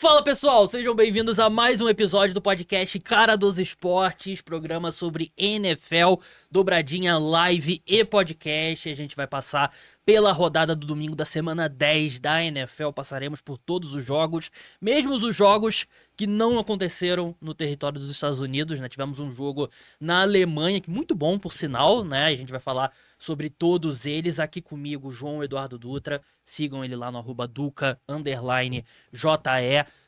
Fala pessoal, sejam bem-vindos a mais um episódio do podcast Cara dos Esportes, programa sobre NFL, dobradinha live e podcast. A gente vai passar pela rodada do domingo da semana 10 da NFL, passaremos por todos os jogos, mesmo os jogos que não aconteceram no território dos Estados Unidos, né? Tivemos um jogo na Alemanha, que muito bom por sinal, né? A gente vai falar sobre todos eles. Aqui comigo, João Eduardo Dutra, sigam ele lá no @Duca_JE,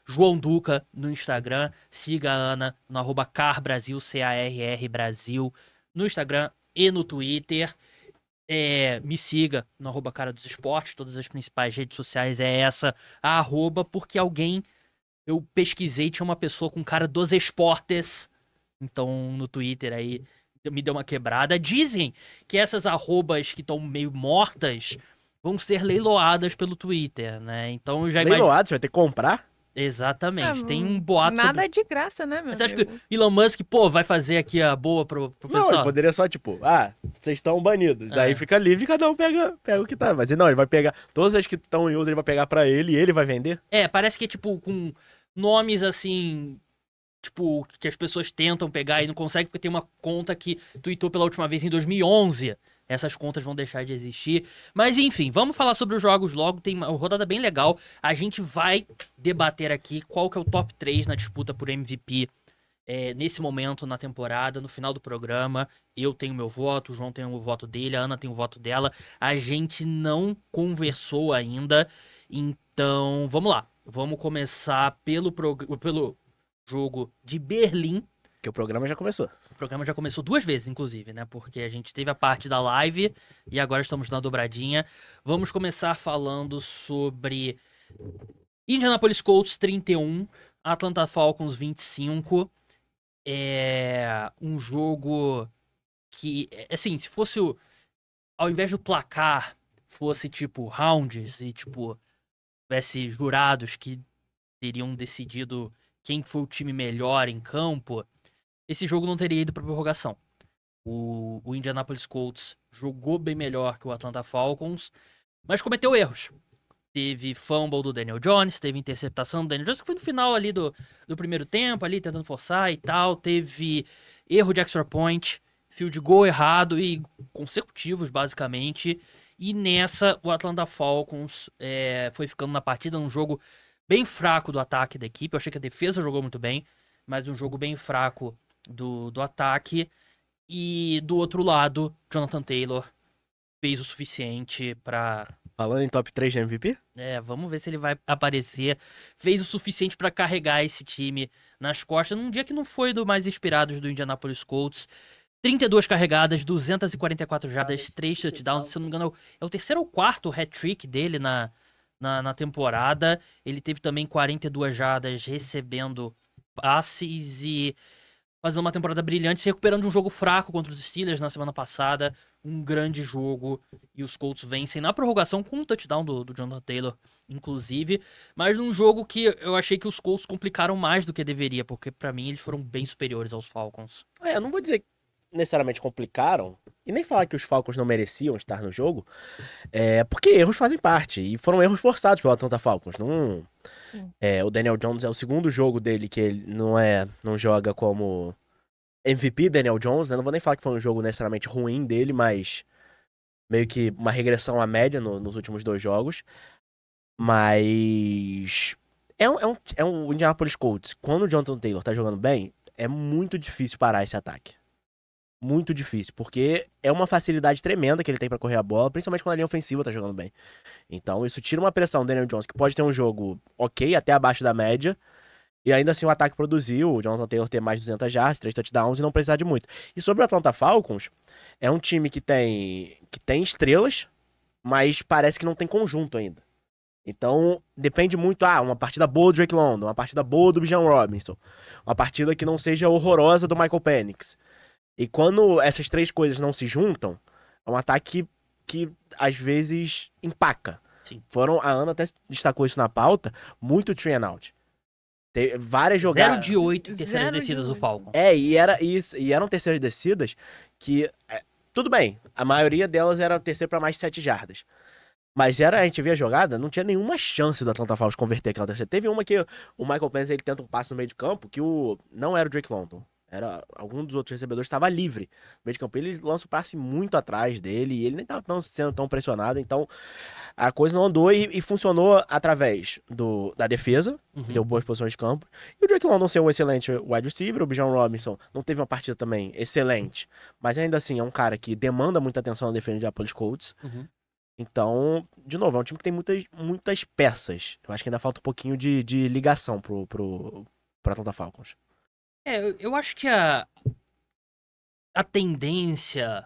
João Duca no Instagram, siga a Ana no @CarBrasil, CARR Brasil, no Instagram e no Twitter. Me siga no @Cara dos Esportes, todas as principais redes sociais é essa, a arroba, porque eu pesquisei, tinha uma pessoa com cara dos esportes, então no Twitter aí me deu uma quebrada. Dizem que essas arrobas que estão meio mortas vão ser leiloadas pelo Twitter, né? Então eu já imagino. Leiloado, você vai ter que comprar? Exatamente, tem um boato Nada sobre... de graça, né, meu Você acha que amigo? Elon Musk, vai fazer aqui a boa pro Não, pessoal? ele poderia só, tipo, vocês estão banidos. É. Aí fica livre e cada um pega o que tá. Mas não, ele vai pegar, todas as que estão em uso, ele vai pegar pra ele e ele vai vender. Parece que é tipo com nomes assim, tipo, que as pessoas tentam pegar e não conseguem porque tem uma conta que tweetou pela última vez em 2011. Essas contas vão deixar de existir. Mas enfim, vamos falar sobre os jogos logo. Tem uma rodada bem legal. A gente vai debater aqui qual que é o top 3 na disputa por MVP nesse momento na temporada, no final do programa. Eu tenho meu voto, o João tem o voto dele, a Ana tem o voto dela. A gente não conversou ainda. Então, vamos lá. Vamos começar pelo jogo de Berlim. Porque o programa já começou. O programa já começou 2 vezes, inclusive, né? Porque a gente teve a parte da live e agora estamos na dobradinha. Vamos começar falando sobre Indianapolis Colts 31, Atlanta Falcons 25. É um jogo que, assim, se fosse ao invés do placar, fosse tipo rounds e tipo tivesse jurados que teriam decidido quem foi o time melhor em campo, esse jogo não teria ido para prorrogação. O Indianapolis Colts jogou bem melhor que o Atlanta Falcons, mas cometeu erros. Teve fumble do Daniel Jones, teve interceptação do Daniel Jones, que foi no final ali do primeiro tempo, ali tentando forçar e tal. Teve erro de extra point, field goal errado e consecutivos, basicamente. E nessa, o Atlanta Falcons foi ficando na partida num jogo bem fraco do ataque da equipe. Eu achei que a defesa jogou muito bem, mas um jogo bem fraco do ataque. E do outro lado, Jonathan Taylor fez o suficiente pra... Falando em top 3 de MVP? Vamos ver se ele vai aparecer. Fez o suficiente pra carregar esse time nas costas, num dia que não foi do mais inspirados do Indianapolis Colts. 32 carregadas, 244 jardas, 3 touchdowns. Se eu não me engano, é o terceiro ou quarto hat-trick dele na temporada. Ele teve também 42 jardas recebendo passes e fazendo uma temporada brilhante, se recuperando de um jogo fraco contra os Steelers na semana passada. Um grande jogo e os Colts vencem na prorrogação com um touchdown do Jonathan Taylor, inclusive. Mas num jogo que eu achei que os Colts complicaram mais do que deveria, porque pra mim eles foram bem superiores aos Falcons. Eu não vou dizer que necessariamente complicaram, e nem falar que os Falcons não mereciam estar no jogo, porque erros fazem parte, e foram erros forçados pelo Atlanta Falcons. Não, o Daniel Jones é o segundo jogo dele que ele não joga como MVP Daniel Jones, né? Não vou nem falar que foi um jogo necessariamente ruim dele, mas meio que uma regressão à média nos últimos 2 jogos. Mas é um Indianapolis Colts. Quando o Jonathan Taylor tá jogando bem, é muito difícil parar esse ataque. Muito difícil, porque é uma facilidade tremenda que ele tem pra correr a bola, principalmente quando a linha ofensiva tá jogando bem. Então isso tira uma pressão do Daniel Jones, que pode ter um jogo ok, até abaixo da média, e ainda assim o ataque produziu, o Jonathan Taylor ter mais de 200 jardas, 3 touchdowns e não precisar de muito. E sobre o Atlanta Falcons, é um time que tem estrelas, mas parece que não tem conjunto ainda. Então, depende muito, uma partida boa do Drake London, uma partida boa do Bijan Robinson, uma partida que não seja horrorosa do Michael Penix. E quando essas 3 coisas não se juntam, é um ataque que às vezes empaca. Sim. A Ana até destacou isso na pauta, muito three and out. Tem várias jogadas. 0 de 8 em terceiras 0 de descidas do 8. Falcons. E eram terceiras descidas que, tudo bem, a maioria delas era terceira para mais de 7 jardas. Mas a gente via a jogada, não tinha nenhuma chance do Atlanta Falcons converter aquela terceira. Teve uma que o Michael Penix, ele tenta um passe no meio de campo, que não era o Drake London. Era algum dos outros recebedores estava livre no meio de campo. Ele lança o passe muito atrás dele e ele nem estava sendo tão pressionado. Então a coisa não andou e funcionou através da defesa, que deu boas posições de campo. E o Drake London ser um excelente wide receiver. O Bijan Robinson não teve uma partida também excelente, mas ainda assim é um cara que demanda muita atenção na defesa de Indianapolis Colts. Então, de novo, é um time que tem muitas peças. Eu acho que ainda falta um pouquinho de ligação pro Atlanta Falcons. Eu acho que a tendência,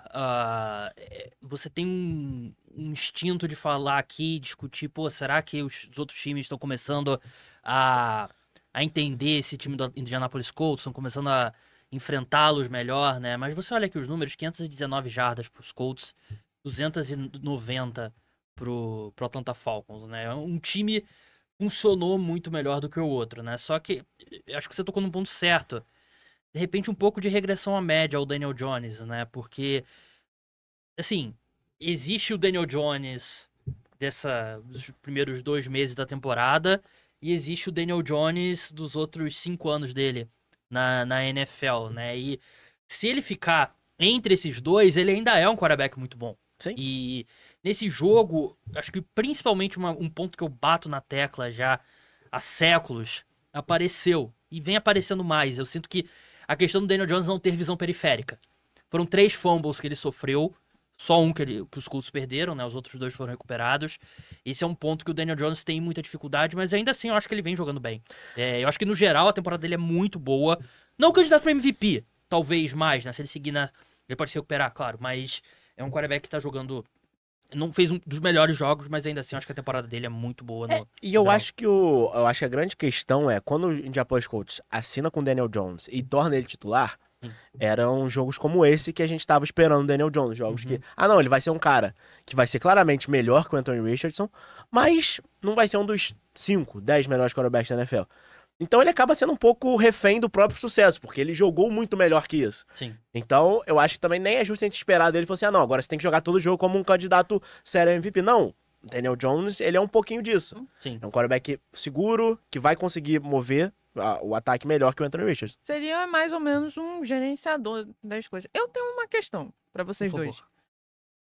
você tem um instinto de falar aqui, discutir, pô, será que os outros times estão começando a entender esse time do Indianapolis Colts, estão começando a enfrentá-los melhor, né? Mas você olha aqui os números, 519 jardas pros Colts, 290 pro Atlanta Falcons, né? Um time funcionou muito melhor do que o outro, né? Só que acho que você tocou num ponto certo. De repente, um pouco de regressão à média ao Daniel Jones, né? Porque, assim, existe o Daniel Jones dos primeiros 2 meses da temporada e existe o Daniel Jones dos outros 5 anos dele na NFL, né? E se ele ficar entre esses dois, ele ainda é um quarterback muito bom. Sim. E nesse jogo, acho que principalmente um ponto que eu bato na tecla já há séculos, apareceu. E vem aparecendo mais. Eu sinto que a questão do Daniel Jones não ter visão periférica. Foram 3 fumbles que ele sofreu. Só um que os Colts perderam, né? Os outros 2 foram recuperados. Esse é um ponto que o Daniel Jones tem muita dificuldade, mas ainda assim eu acho que ele vem jogando bem. Eu acho que no geral a temporada dele é muito boa. Não candidato para MVP, talvez mais, né? Se ele seguir ele pode se recuperar, claro, mas é um quarterback que tá jogando. Não fez um dos melhores jogos, mas ainda assim eu acho que a temporada dele é muito boa. E eu acho que a grande questão é quando o Indianapolis Colts assina com o Daniel Jones e torna ele titular, eram jogos como esse que a gente tava esperando o Daniel Jones. Jogos que, não, ele vai ser um cara que vai ser claramente melhor que o Anthony Richardson, mas não vai ser um dos 5, 10 melhores quarterbacks da NFL. Então ele acaba sendo um pouco refém do próprio sucesso, porque ele jogou muito melhor que isso. Sim. Então eu acho que também nem é justo a gente esperar dele e falar assim, não, agora você tem que jogar todo o jogo como um candidato sério a MVP. Não, Daniel Jones, ele é um pouquinho disso. Sim. É um quarterback seguro, que vai conseguir mover o ataque melhor que o Anthony Richardson. Seria mais ou menos um gerenciador das coisas. Eu tenho uma questão pra vocês dois.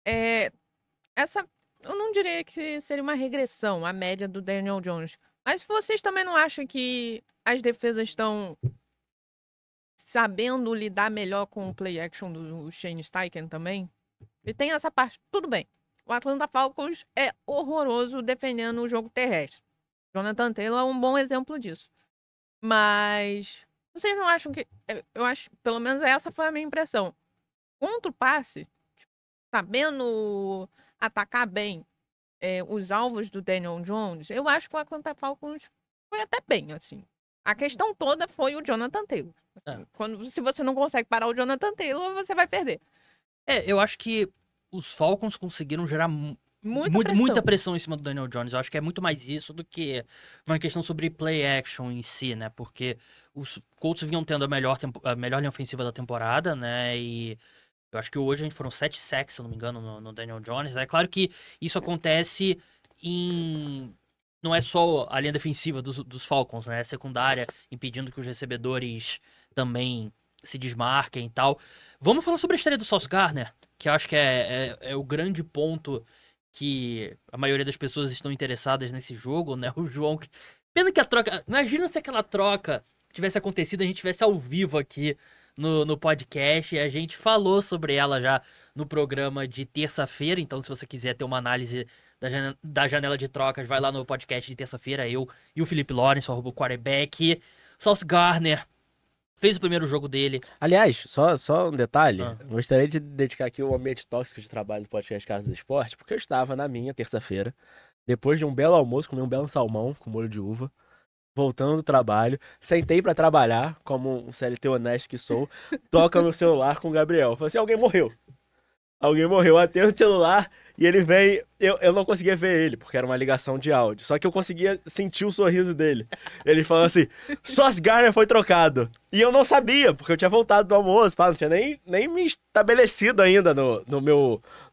Eu não diria que seria uma regressão à média do Daniel Jones. Mas vocês também não acham que as defesas estão sabendo lidar melhor com o play action do Shane Steichen também? E tem essa parte. Tudo bem. O Atlanta Falcons é horroroso defendendo o jogo terrestre. Jonathan Taylor é um bom exemplo disso. Mas vocês não acham que... Eu acho, pelo menos essa foi a minha impressão. Contra o passe, sabendo atacar bem os alvos do Daniel Jones, eu acho que o Atlanta Falcons foi até bem, assim. A questão toda foi o Jonathan Taylor. Assim, se você não consegue parar o Jonathan Taylor, você vai perder. Eu acho que os Falcons conseguiram gerar muita pressão em cima do Daniel Jones. Eu acho que é muito mais isso do que uma questão sobre play action em si, né? Porque os Colts vinham tendo a melhor linha ofensiva da temporada, né? E eu acho que hoje a gente foram 7 sacks, se eu não me engano, no Daniel Jones. É claro que isso acontece não é só a linha defensiva dos Falcons, né? É secundária, impedindo que os recebedores também se desmarquem e tal. Vamos falar sobre a estreia do Sauce Gardner, que eu acho que é o grande ponto que a maioria das pessoas estão interessadas nesse jogo, né? O João... Pena que a troca... Imagina se aquela troca tivesse acontecido, a gente tivesse ao vivo aqui no podcast, e a gente falou sobre ela já no programa de terça-feira, então se você quiser ter uma análise da janela de trocas, vai lá no podcast de terça-feira, eu e o Felipe Lawrence, o quarterback. Sauce Gardner fez o primeiro jogo dele. Aliás, só um detalhe, gostaria de dedicar aqui o ambiente tóxico de trabalho do podcast Casa do Esporte, porque eu estava na minha terça-feira, depois de um belo almoço, comi um belo salmão com molho de uva, voltando do trabalho, sentei pra trabalhar, como um CLT honesto que sou, toca no celular com o Gabriel. Falei assim, alguém morreu, atendo o celular e ele vem, eu não conseguia ver ele, porque era uma ligação de áudio, só que eu conseguia sentir o sorriso dele. Ele falou assim, Sauce Gardner foi trocado. E eu não sabia, porque eu tinha voltado do almoço, não tinha nem me estabelecido ainda no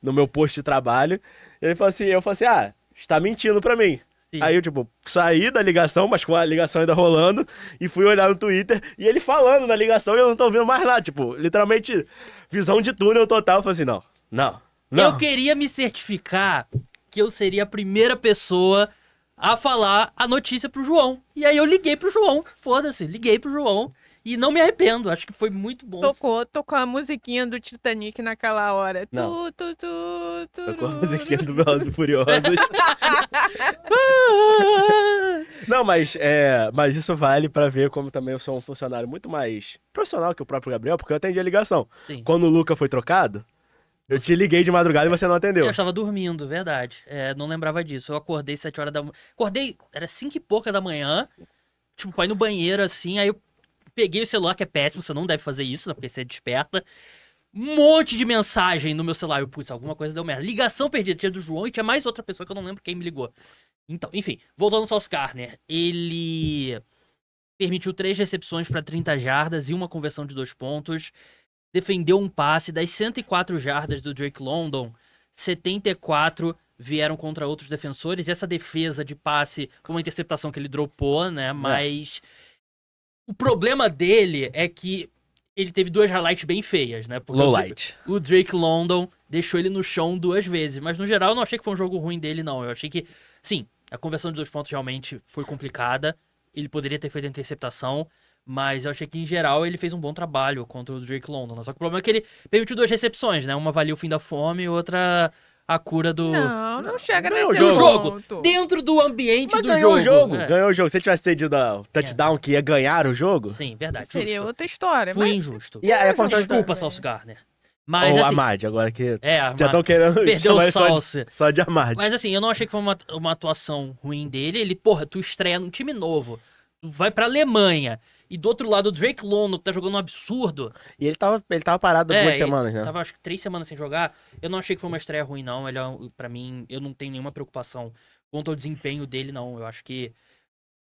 meu posto de trabalho. Ele falou assim, eu falei assim, ah, está mentindo pra mim. Sim. Aí eu, tipo, saí da ligação, mas com a ligação ainda rolando, e fui olhar no Twitter, e ele falando na ligação, e eu não tô ouvindo mais nada. Tipo, literalmente, visão de túnel total. Eu falei assim, não. Eu queria me certificar que eu seria a primeira pessoa a falar a notícia pro João. E aí eu liguei pro João. Foda-se, liguei pro João. E não me arrependo, acho que foi muito bom. Tocou a musiquinha do Titanic naquela hora. Não. Tocou Tocou a musiquinha do Velozes e Furiosos. Não, mas isso vale pra ver como também eu sou um funcionário muito mais profissional que o próprio Gabriel, porque eu atendi a ligação. Sim. Quando o Luca foi trocado, eu te liguei de madrugada e você não atendeu. Eu estava dormindo, verdade. Não lembrava disso. Eu acordei 7 horas da manhã. Acordei, era 5 e pouca da manhã. Tipo, pra ir no banheiro assim. Aí eu peguei o celular, que é péssimo. Você não deve fazer isso, né? Porque você desperta. Um monte de mensagem no meu celular. Eu, putz, alguma coisa deu merda. Ligação perdida. Tinha do João e tinha mais outra pessoa que eu não lembro quem me ligou. Então, enfim. Voltando ao Sauce Gardner. Ele permitiu 3 recepções pra 30 jardas e uma conversão de 2 pontos. Defendeu um passe. Das 104 jardas do Drake London, 74 vieram contra outros defensores. E essa defesa de passe foi uma interceptação que ele dropou, né? Mas o problema dele é que ele teve 2 highlights bem feias, né? Porque Low light. o Drake London deixou ele no chão 2 vezes. Mas no geral eu não achei que foi um jogo ruim dele, não. Eu achei que, sim, a conversão de 2 pontos realmente foi complicada. Ele poderia ter feito a interceptação. Mas eu achei que, em geral, ele fez um bom trabalho contra o Drake London. Só que o problema é que ele permitiu 2 recepções, né? Uma valia o fim da fome e outra a cura do... Não chega Ganhou nesse o jogo. ponto. Dentro do ambiente Mas do ganhou jogo. o jogo. Ganhou o jogo. Se ele tivesse cedido o touchdown que ia ganhar o jogo... Sim, verdade. Seria Justo. outra história. Fui Mas injusto. E a conversão de... Desculpa, Sauce Gardner. Mas, Ou assim... Amad, agora que já já estão querendo perdeu chamar o ele Sauce. só de Amad. Mas assim, eu não achei que foi uma atuação ruim dele. Ele, porra, tu estreia num time novo. Tu vai pra Alemanha. E do outro lado, o Drake London, que tá jogando um absurdo. E ele tava parado 2 semanas, né? Tava, acho que 3 semanas sem jogar. Eu não achei que foi uma estreia ruim, não. Ele, pra mim, eu não tenho nenhuma preocupação quanto ao desempenho dele, não. Eu acho que...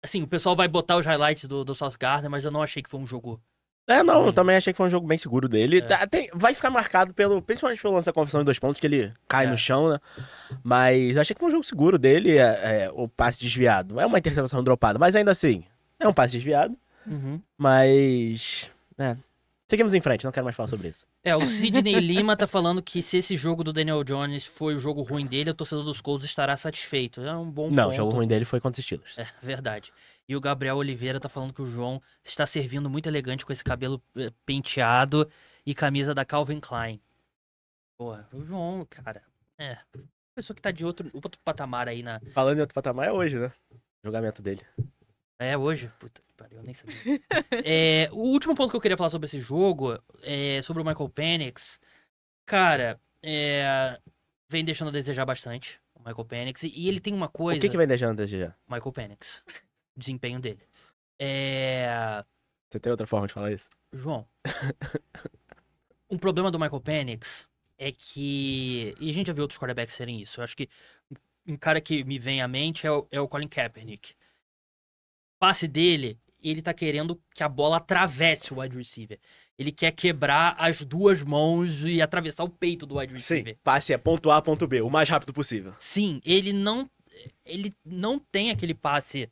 Assim, o pessoal vai botar os highlights do Sauce Gardner, mas eu não achei que foi um jogo... Eu também achei que foi um jogo bem seguro dele. Vai ficar marcado principalmente pelo lance da conversão de 2 pontos, que ele cai no chão, né? Mas achei que foi um jogo seguro dele, o passe desviado. É uma interceptação dropada, mas ainda assim, é um passe desviado. Mas... seguimos em frente, não quero mais falar sobre isso. O Sidney Lima tá falando que se esse jogo do Daniel Jones foi o jogo ruim dele, o torcedor dos Colts estará satisfeito. É um bom ponto. Não, o jogo ruim dele foi contra os Steelers. Verdade. E o Gabriel Oliveira tá falando que o João está servindo muito elegante com esse cabelo penteado e camisa da Calvin Klein. Pô, o João, cara, pessoa que tá de outro patamar aí na... Falando em outro patamar, é hoje, né? O julgamento dele. Hoje? Puta que pariu, eu nem sabia. O último ponto que eu queria falar sobre esse jogo é sobre o Michael Penix. Cara, vem deixando a desejar bastante, o Michael Penix. E ele tem uma coisa... O que vem deixando a desejar? Michael Penix. O desempenho dele. Você tem outra forma de falar isso? João, um problema do Michael Penix é que... E a gente já viu outros quarterbacks serem isso. Eu acho que um cara que me vem à mente é o Colin Kaepernick. O passe dele, ele tá querendo que a bola atravesse o wide receiver. Ele quer quebrar as 2 mãos e atravessar o peito do wide receiver. Sim, passe é ponto A, ponto B, o mais rápido possível. Sim, ele não tem aquele passe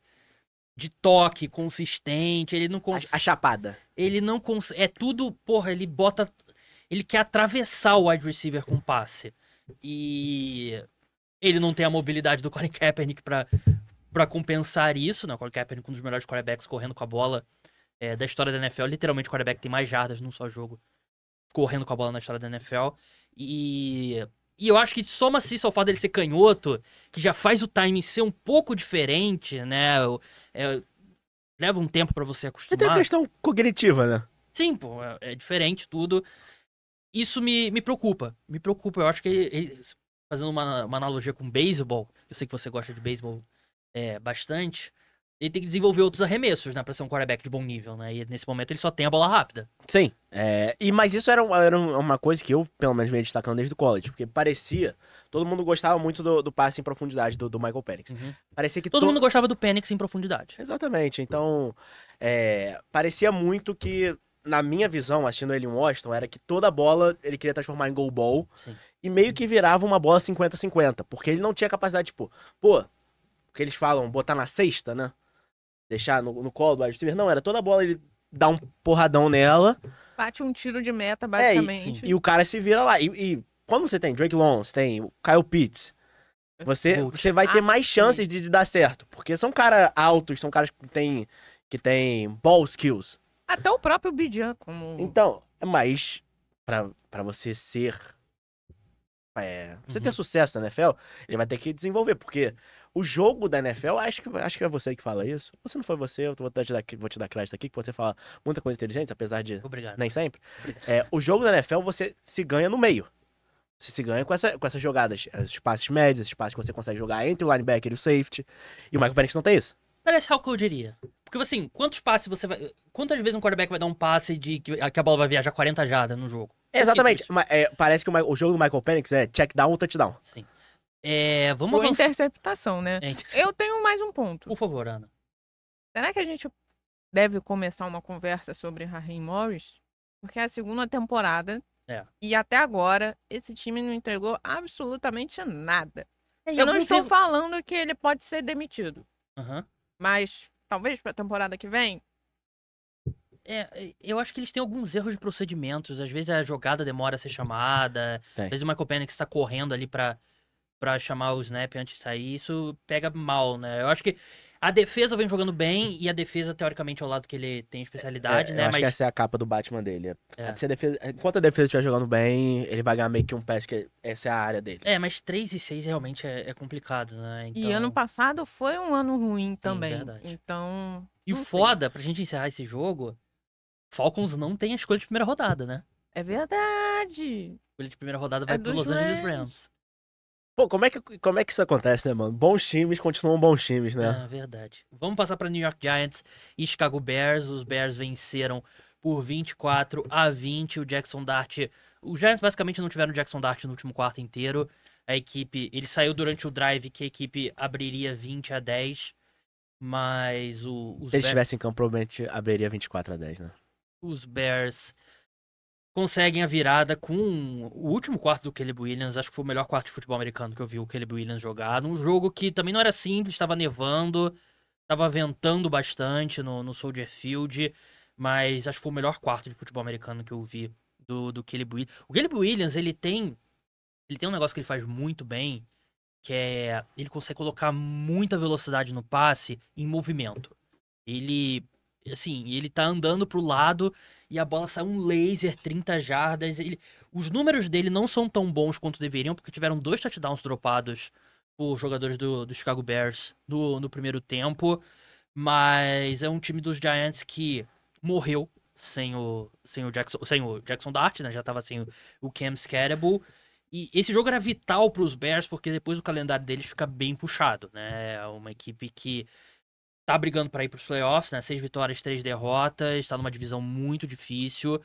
de toque consistente, ele não consegue... A chapada. Ele não consegue... É tudo, porra, ele bota... Ele quer atravessar o wide receiver com passe. E ele não tem a mobilidade do Colin Kaepernick pra compensar isso, né? O Colin Kaepernick, um dos melhores quarterbacks correndo com a bola da história da NFL. Literalmente, o quarterback tem mais jardas num só jogo correndo com a bola na história da NFL. E eu acho que soma-se isso ao fato dele ser canhoto, que já faz o timing ser um pouco diferente, né? Leva um tempo pra você acostumar. E tem a questão cognitiva, né? Sim, pô, é diferente tudo. Isso me preocupa. Me preocupa. Eu acho que ele fazendo uma analogia com beisebol, eu sei que você gosta de beisebol bastante, ele tem que desenvolver outros arremessos, né, pra ser um quarterback de bom nível, né? E nesse momento ele só tem a bola rápida. Sim. Mas isso era uma coisa que eu, pelo menos, venho destacando desde o college, porque parecia... Todo mundo gostava muito do passe em profundidade do Michael Penix. Parecia que Todo mundo gostava do Penix em profundidade. Exatamente. Então, parecia muito que na minha visão, assistindo ele em Washington, era que toda bola ele queria transformar em goal ball Sim. e meio que virava uma bola 50-50, porque ele não tinha capacidade, tipo, pô, o que eles falam, botar na cesta, né? Deixar no colo do wide receiver. Não, era toda bola ele dá um porradão nela. Bate um tiro de meta, E basicamente. o cara se vira lá. E quando você tem Drake London, você tem o Kyle Pitts, você vai ter mais chances de dar certo. Porque são caras altos, são caras que tem ball skills. Até o próprio Bijan, como... Então, mas pra você ser... você ter sucesso na NFL, ele vai ter que desenvolver. Porque o jogo da NFL, acho que é você que fala isso. Ou se não foi você, eu vou te dar crédito aqui, que você fala muita coisa inteligente, apesar de Obrigado. nem sempre. O jogo da NFL, você se ganha no meio. Você se ganha com essas jogadas, os passes médios, esses passes que você consegue jogar entre o linebacker e o safety. E o Michael Penix não tem isso. Parece algo que eu diria. Porque, assim, quantos passes você vai... Quantas vezes um quarterback vai dar um passe que a bola vai viajar 40 jardas no jogo? Exatamente. Parece que o jogo do Michael Penix é check down ou touchdown. Sim. Vamos Ou avançar. interceptação, né? Eu tenho mais um ponto. Por favor, Ana. Será que a gente deve começar uma conversa sobre Raheem Morris? Porque é a segunda temporada. E até agora, esse time não entregou absolutamente nada. Eu não estou falando que ele pode ser demitido. Mas, talvez pra temporada que vem... Eu acho que eles têm alguns erros de procedimentos. Às vezes a jogada demora a ser chamada. Às vezes o Michael Penix tá correndo ali pra chamar o snap antes de sair. Isso pega mal, né? Eu acho que a defesa vem jogando bem e a defesa, teoricamente, é o lado que ele tem especialidade, né? Eu acho que essa é a capa do Batman dele. Enquanto a defesa estiver jogando bem, ele vai ganhar meio que um pass, que essa é a área dele. Mas 3-6 realmente é complicado, né? Então... E ano passado foi um ano ruim também. Verdade. Então... E o foda, pra gente encerrar esse jogo, Falcons não tem a escolha de primeira rodada, né? É verdade. A escolha de primeira rodada vai pro Los Angeles Rams. Pô, como é que isso acontece, né, mano? Bons times continuam bons times, né? É verdade. Vamos passar pra New York Giants e Chicago Bears. Os Bears venceram por 24-20. O Jackson Dart... Os Giants basicamente não tiveram o Jackson Dart no último quarto inteiro. A equipe... Ele saiu durante o drive que a equipe abriria 20-10. Mas Se eles estivessem em campo, provavelmente abriria 24-10, né? Os Bears conseguem a virada com o último quarto do Caleb Williams. Acho que foi o melhor quarto de futebol americano que eu vi o Caleb Williams jogar. Num jogo que também não era simples, estava nevando, estava ventando bastante no Soldier Field. Mas acho que foi o melhor quarto de futebol americano que eu vi do Caleb Williams. O Caleb Williams, ele tem um negócio que ele faz muito bem, que é... Ele consegue colocar muita velocidade no passe em movimento. Ele tá andando pro lado e a bola sai um laser 30 jardas. Os números dele não são tão bons quanto deveriam, porque tiveram 2 touchdowns dropados por jogadores do Chicago Bears no primeiro tempo. Mas é um time dos Giants que morreu sem o Jackson Dart, né? Já tava sem o Cam Scatterbull. E esse jogo era vital pros Bears, porque depois o calendário deles fica bem puxado, né? É uma equipe que tá brigando para ir pros playoffs, né? 6 vitórias, 3 derrotas, tá numa divisão muito difícil.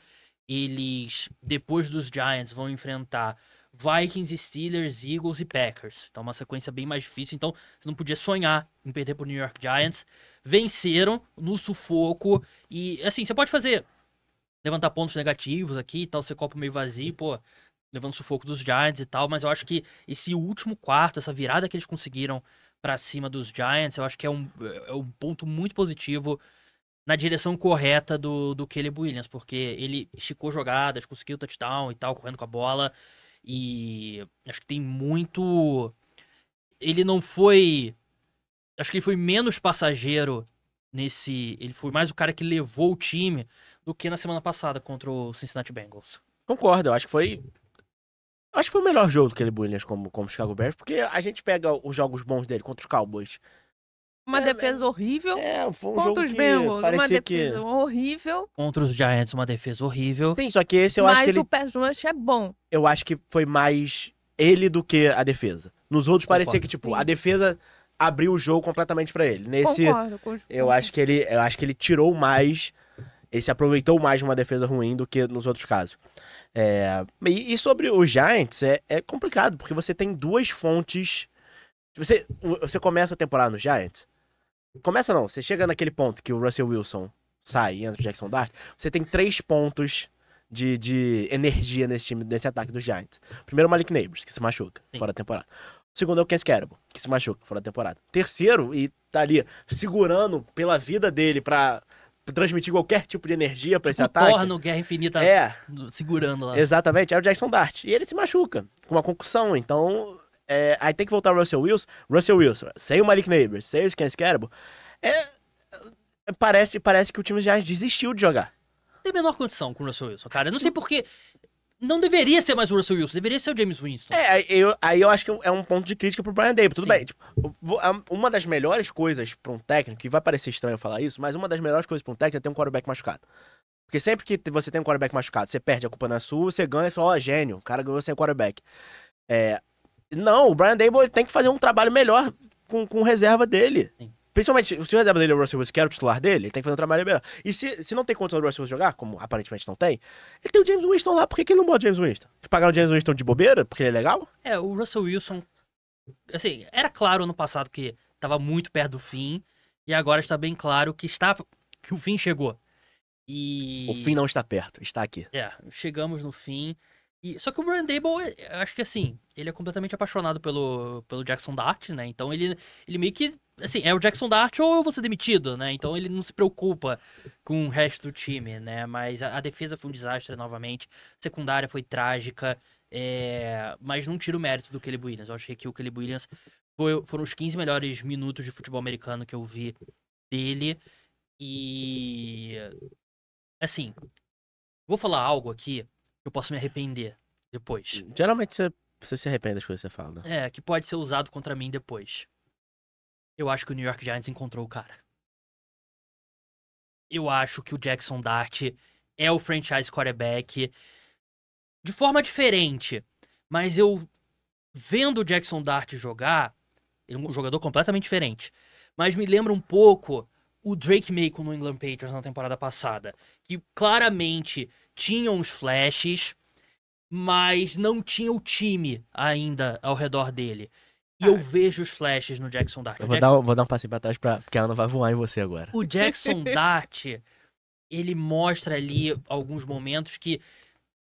Eles, depois dos Giants, vão enfrentar Vikings, Steelers, Eagles e Packers. Então uma sequência bem mais difícil, então você não podia sonhar em perder pro New York Giants. Venceram no sufoco e, assim, você pode levantar pontos negativos aqui e tal, ser copo meio vazio, pô, levando sufoco dos Giants e tal, mas eu acho que esse último quarto, essa virada que eles conseguiram pra cima dos Giants, eu acho que é um ponto muito positivo na direção correta do Caleb Williams, porque ele esticou jogadas, conseguiu touchdown e tal, correndo com a bola, e acho que tem muito... Ele não foi... Acho que ele foi menos passageiro ele foi mais o cara que levou o time do que na semana passada contra o Cincinnati Bengals. Concordo, eu acho que foi o melhor jogo do Caleb Williams como Chicago Bears, porque a gente pega os jogos bons dele contra os Cowboys. Uma defesa horrível. Foi um contra jogo os Bengals, uma defesa que... horrível. Contra os Giants, uma defesa horrível. Sim, só que esse eu acho que Mas o pass rush é bom. Eu acho que foi mais ele do que a defesa. Nos outros parecia que, tipo, a defesa abriu o jogo completamente pra ele. Nesse, eu acho que ele tirou mais, ele se aproveitou mais de uma defesa ruim do que nos outros casos. E sobre os Giants, é complicado, porque você tem 2 fontes. Você começa a temporada nos Giants. Começa não, você chega naquele ponto que o Russell Wilson sai e entra o Jackson Dart, você tem 3 pontos de energia nesse ataque dos Giants. Primeiro, o Malik Nabers, que se machuca, fora da temporada. O segundo é o Case Keenum, que se machuca, fora da temporada. Terceiro, e tá ali segurando pela vida dele pra transmitir qualquer tipo de energia pra esse ataque. Thor no Guerra Infinita segurando lá. Exatamente, é o Jackson Dart. E ele se machuca, com uma concussão. Então, aí tem que voltar o Russell Wilson. Sem o Malik Nabers, sem o Case Keenum, parece que o time já desistiu de jogar. Tem a menor condição com o Russell Wilson, cara. Eu não sei porque não deveria ser mais o Russell Wilson, deveria ser o James Winston. Aí eu acho que é um ponto de crítica pro Brian Daboll. Tudo bem, tipo, uma das melhores coisas pra um técnico, que vai parecer estranho falar isso, mas uma das melhores coisas pra um técnico é ter um quarterback machucado. Porque sempre que você tem um quarterback machucado, você perde, a culpa não é sua, você ganha e fala, gênio, o cara ganhou sem quarterback. Não, o Brian Daboll tem que fazer um trabalho melhor com reserva dele. Sim. Principalmente, se o reserva dele é o Russell Wilson, que era o titular dele, ele tem que fazer um trabalho melhor. E se não tem condição do Russell Wilson jogar, como aparentemente não tem, ele tem o James Winston lá. Por que ele não bota o James Winston? Pagaram o James Winston de bobeira? Porque ele é legal? O Russell Wilson, assim, era claro ano passado que tava muito perto do fim, e agora está bem claro que o fim chegou. O fim não está perto, está aqui. Chegamos no fim. Só que o Brian Daboll, eu acho que assim, ele é completamente apaixonado pelo Jackson Dart, né? Então ele meio que, assim, é o Jackson Dart ou eu vou ser demitido, né? Então ele não se preocupa com o resto do time, né? Mas a defesa foi um desastre novamente, a secundária foi trágica, mas não tira o mérito do Caleb Williams. Eu achei que o Caleb Williams foram os 15 melhores minutos de futebol americano que eu vi dele. E, assim, vou falar algo aqui eu posso me arrepender depois. Geralmente você se arrepende das coisas que você fala, né? Que pode ser usado contra mim depois. Eu acho que o New York Giants encontrou o cara. Eu acho que o Jackson Dart é o franchise quarterback de forma diferente. Mas eu, vendo o Jackson Dart jogar, ele é um jogador completamente diferente. Mas me lembra um pouco o Drake May com o New England Patriots na temporada passada. Que claramente tinham os flashes, mas não tinha o time ainda ao redor dele. E eu vejo os flashes no Jackson Dart. Vou dar um passinho pra trás porque a Ana vai voar em você agora. O Jackson Dart, ele mostra ali alguns momentos que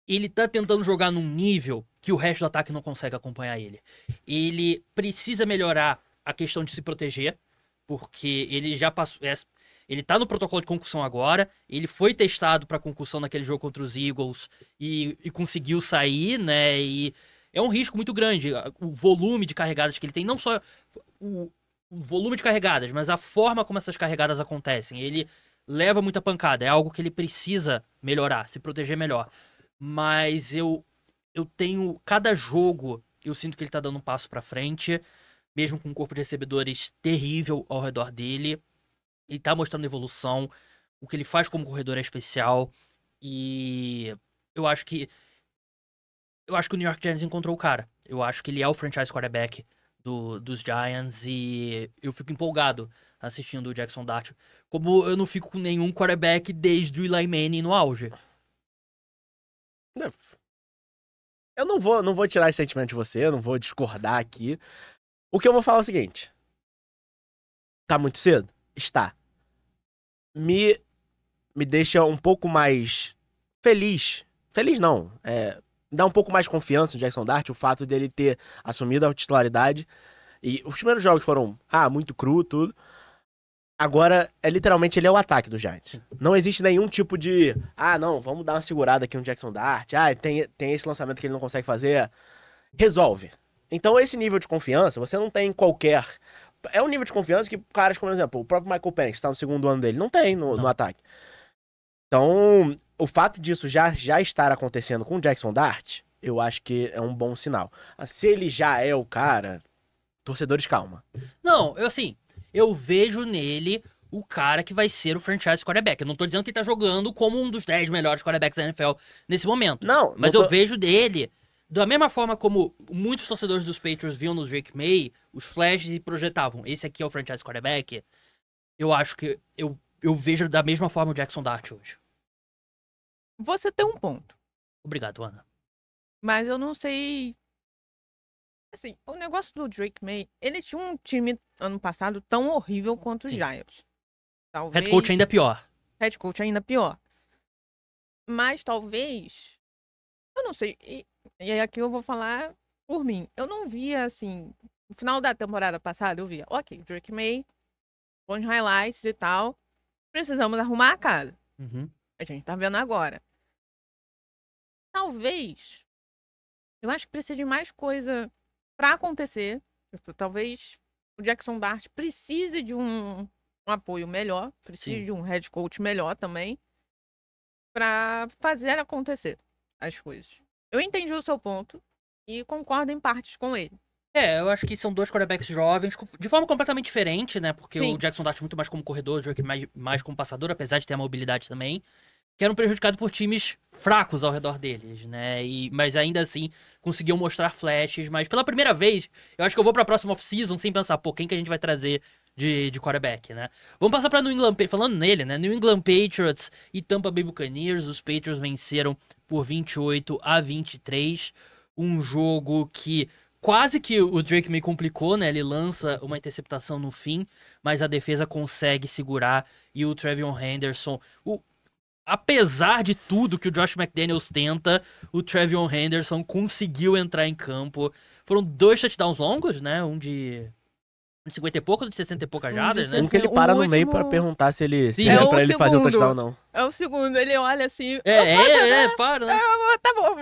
ele tá tentando jogar num nível que o resto do ataque não consegue acompanhar ele. Ele precisa melhorar a questão de se proteger, porque ele já passou... Ele tá no protocolo de concussão agora, ele foi testado pra concussão naquele jogo contra os Eagles e conseguiu sair, né? E é um risco muito grande. O volume de carregadas que ele tem, não só o volume de carregadas, mas a forma como essas carregadas acontecem. Ele leva muita pancada, é algo que ele precisa melhorar, se proteger melhor. Mas eu tenho... Cada jogo, eu sinto que ele tá dando um passo pra frente, mesmo com um corpo de recebedores terrível ao redor dele. Ele tá mostrando evolução. O que ele faz como corredor é especial. E eu acho que o New York Giants encontrou o cara. Eu acho que ele é o franchise quarterback dos Giants. E eu fico empolgado assistindo o Jackson Dart. Como eu não fico com nenhum quarterback desde o Eli Manning no auge. Eu não vou tirar esse sentimento de você. Eu não vou discordar aqui. O que eu vou falar é o seguinte. Tá muito cedo? Está. Me deixa um pouco mais feliz. Feliz não. Dá um pouco mais de confiança no Jackson Dart, o fato dele ter assumido a titularidade. E os primeiros jogos foram, muito cru, tudo. Agora, literalmente, ele é o ataque do Giants. Não existe nenhum tipo de, não, vamos dar uma segurada aqui no Jackson Dart. Tem esse lançamento que ele não consegue fazer. Resolve. Então, esse nível de confiança, você não tem qualquer... É um nível de confiança que caras, como por exemplo, o próprio Michael Penix, que está no segundo ano dele, não tem no ataque. Então, o fato disso já estar acontecendo com o Jackson Dart, eu acho que é um bom sinal. Se ele já é o cara, torcedores, calma. Não, eu vejo nele o cara que vai ser o franchise quarterback. Eu não tô dizendo que ele tá jogando como um dos 10 melhores quarterbacks da NFL nesse momento. Não, mas eu vejo dele... Da mesma forma como muitos torcedores dos Patriots viam no Drake May, os flashes e projetavam, esse aqui é o franchise quarterback, eu acho que eu vejo da mesma forma o Jackson Dart hoje. Você tem um ponto. Obrigado, Ana. Mas eu não sei... Assim, o negócio do Drake May, ele tinha um time ano passado tão horrível quanto os Giants. Talvez... Head coach ainda é pior. head coach ainda pior. Mas talvez, eu não sei, e aqui eu vou falar por mim. Eu não via, assim, no final da temporada passada, eu via, ok, Drake May, bons highlights e tal, precisamos arrumar a casa. Uhum. A gente tá vendo agora. Talvez, eu acho que precisa de mais coisa pra acontecer. Tipo, talvez o Jackson Dart precise de um apoio melhor, precise Sim. de um head coach melhor também, pra fazer acontecer as coisas. Eu entendi o seu ponto e concordo em partes com ele. Eu acho que são dois quarterbacks jovens, de forma completamente diferente, né? Porque Sim. o Jackson Dart muito mais como corredor, o Drake mais como passador, apesar de ter a mobilidade também. Que eram prejudicados por times fracos ao redor deles, né? Mas ainda assim, conseguiam mostrar flashes. Mas pela primeira vez, eu acho que eu vou pra próxima off-season sem pensar, pô, quem que a gente vai trazer de quarterback, né? Vamos passar pra New England, falando nele, né? New England Patriots e Tampa Bay Buccaneers. Os Patriots venceram por 28-23. Um jogo que quase que o Drake May complicou, né? Ele lança uma interceptação no fim, mas a defesa consegue segurar e o Trevion Henderson... Apesar de tudo que o Josh McDaniels tenta, o Trevion Henderson conseguiu entrar em campo. Foram 2 touchdowns longos, né? Um de 50 e pouco, de 60 e poucas jardas, né? Um que ele para O no meio último- pra perguntar se ele se Sim. é É o pra ele fazer o segundo. touchdown ou não. É o segundo, ele olha assim, Para, né? tá bom.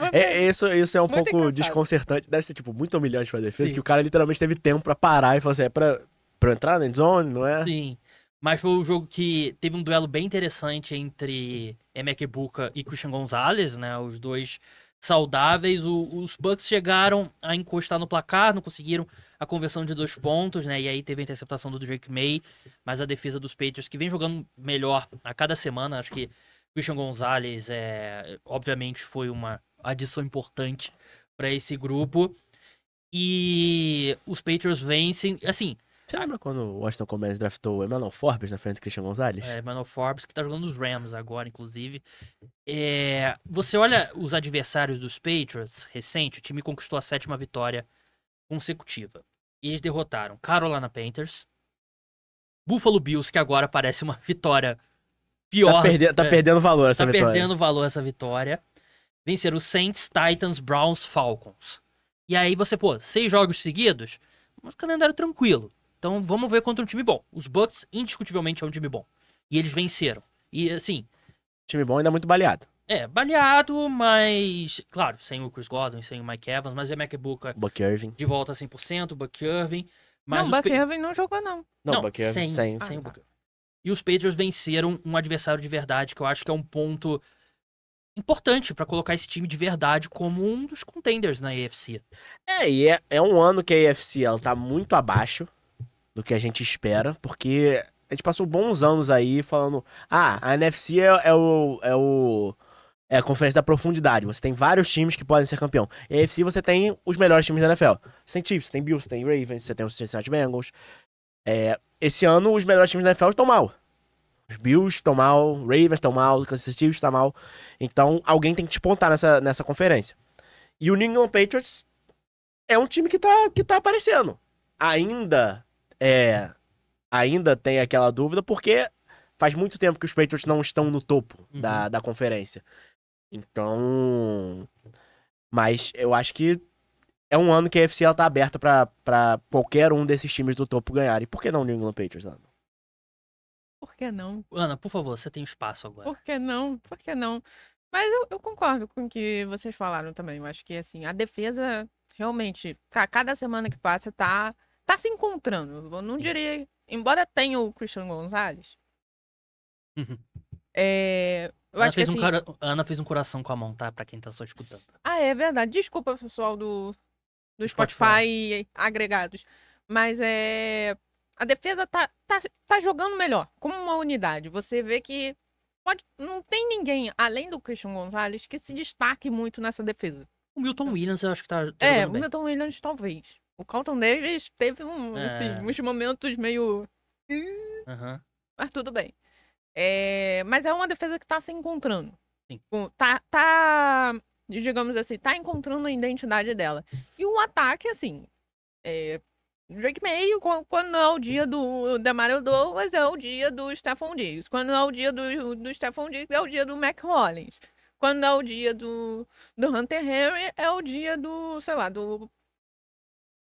Isso é um Muito pouco engraçado. desconcertante. Deve ser, tipo, muito humilhante pra defesa, Sim. que o cara literalmente teve tempo pra parar e falar assim, é pra eu entrar na endzone, não é? Sim. Mas foi um jogo que teve um duelo bem interessante entre Emeka Egbuka e Christian Gonzalez, né? Os dois saudáveis. Os Bucks chegaram a encostar no placar, não conseguiram a conversão de 2 pontos, né? E aí teve a interceptação do Drake May. Mas a defesa dos Patriots, que vem jogando melhor a cada semana, acho que Christian Gonzalez, obviamente, foi uma adição importante para esse grupo. E os Patriots vencem, assim... Você lembra quando o Washington Commanders draftou o Emmanuel Forbes na frente do Christian Gonzalez? Emmanuel Forbes, que tá jogando nos Rams agora, inclusive. Você olha os adversários dos Patriots, recente, o time conquistou a 7ª vitória consecutiva. E eles derrotaram Carolina Panthers, Buffalo Bills, que agora parece uma vitória pior. Tá perdendo valor essa Tá vitória. perdendo valor essa vitória. Venceram os Saints, Titans, Browns, Falcons. E aí você, 6 jogos seguidos, um calendário tranquilo. Então vamos ver contra um time bom. Os Bucks, indiscutivelmente, é um time bom. E eles venceram. E assim... Time bom ainda muito baleado. Baleado, mas... Claro, sem o Chris Godwin, sem o Mike Evans, mas o Emeka Egbuka Buck Irving. de volta a 100%, o Buck Irving. Mas Não, o Buck Irving não jogou, não. Não, Buck Irving sem. sem o tá. Buck Irving. E os Patriots venceram um adversário de verdade, que eu acho que é um ponto importante pra colocar esse time de verdade como um dos contenders na AFC. E é um ano que a AFC ela tá muito abaixo do que a gente espera, porque a gente passou bons anos aí falando, a NFC é a conferência da profundidade, você tem vários times que podem ser campeão. A AFC você tem os melhores times da NFL. Você tem Chiefs, você tem Bills, você tem Ravens, você tem os Cincinnati Bengals. Esse ano os melhores times da NFL estão mal. Os Bills estão mal, Ravens estão mal, os Kansas City Chiefs estão mal. Então alguém tem que despontar nessa conferência. E o New England Patriots é um time que tá aparecendo. Ainda tem aquela dúvida, porque faz muito tempo que os Patriots não estão no topo da conferência. Então... Mas eu acho que é um ano que a AFC ela tá aberta pra qualquer um desses times do topo ganhar. E por que não o New England Patriots, Ana? Por que não? Ana, por favor, você tem espaço agora. Por que não? Por que não? Mas eu concordo com o que vocês falaram também. Eu acho que, assim, a defesa realmente, cada semana que passa, tá se encontrando. Eu não diria... Embora tenha o Christian Gonzalez, eu acho que assim... Ana fez um coração com a mão, tá? Pra quem tá só escutando. É verdade. Desculpa, pessoal do Spotify e agregados. Mas a defesa tá jogando melhor, como uma unidade. Você vê que não tem ninguém, além do Christian Gonzalez, que se destaque muito nessa defesa. O Milton Williams eu acho que tá jogando O bem. Milton Williams talvez. O Carlton Davis teve uns momentos meio... Uhum. Mas tudo bem. Mas é uma defesa que tá se encontrando. Sim. Digamos assim, tá encontrando a identidade dela. E o ataque, assim, Drake May, quando é o dia do Demario Douglas, é o dia do Stephon Diggs. Quando é o dia do Stephon Diggs, é o dia do Mac Hollins. Quando é o dia do Hunter Henry, é o dia do, sei lá, do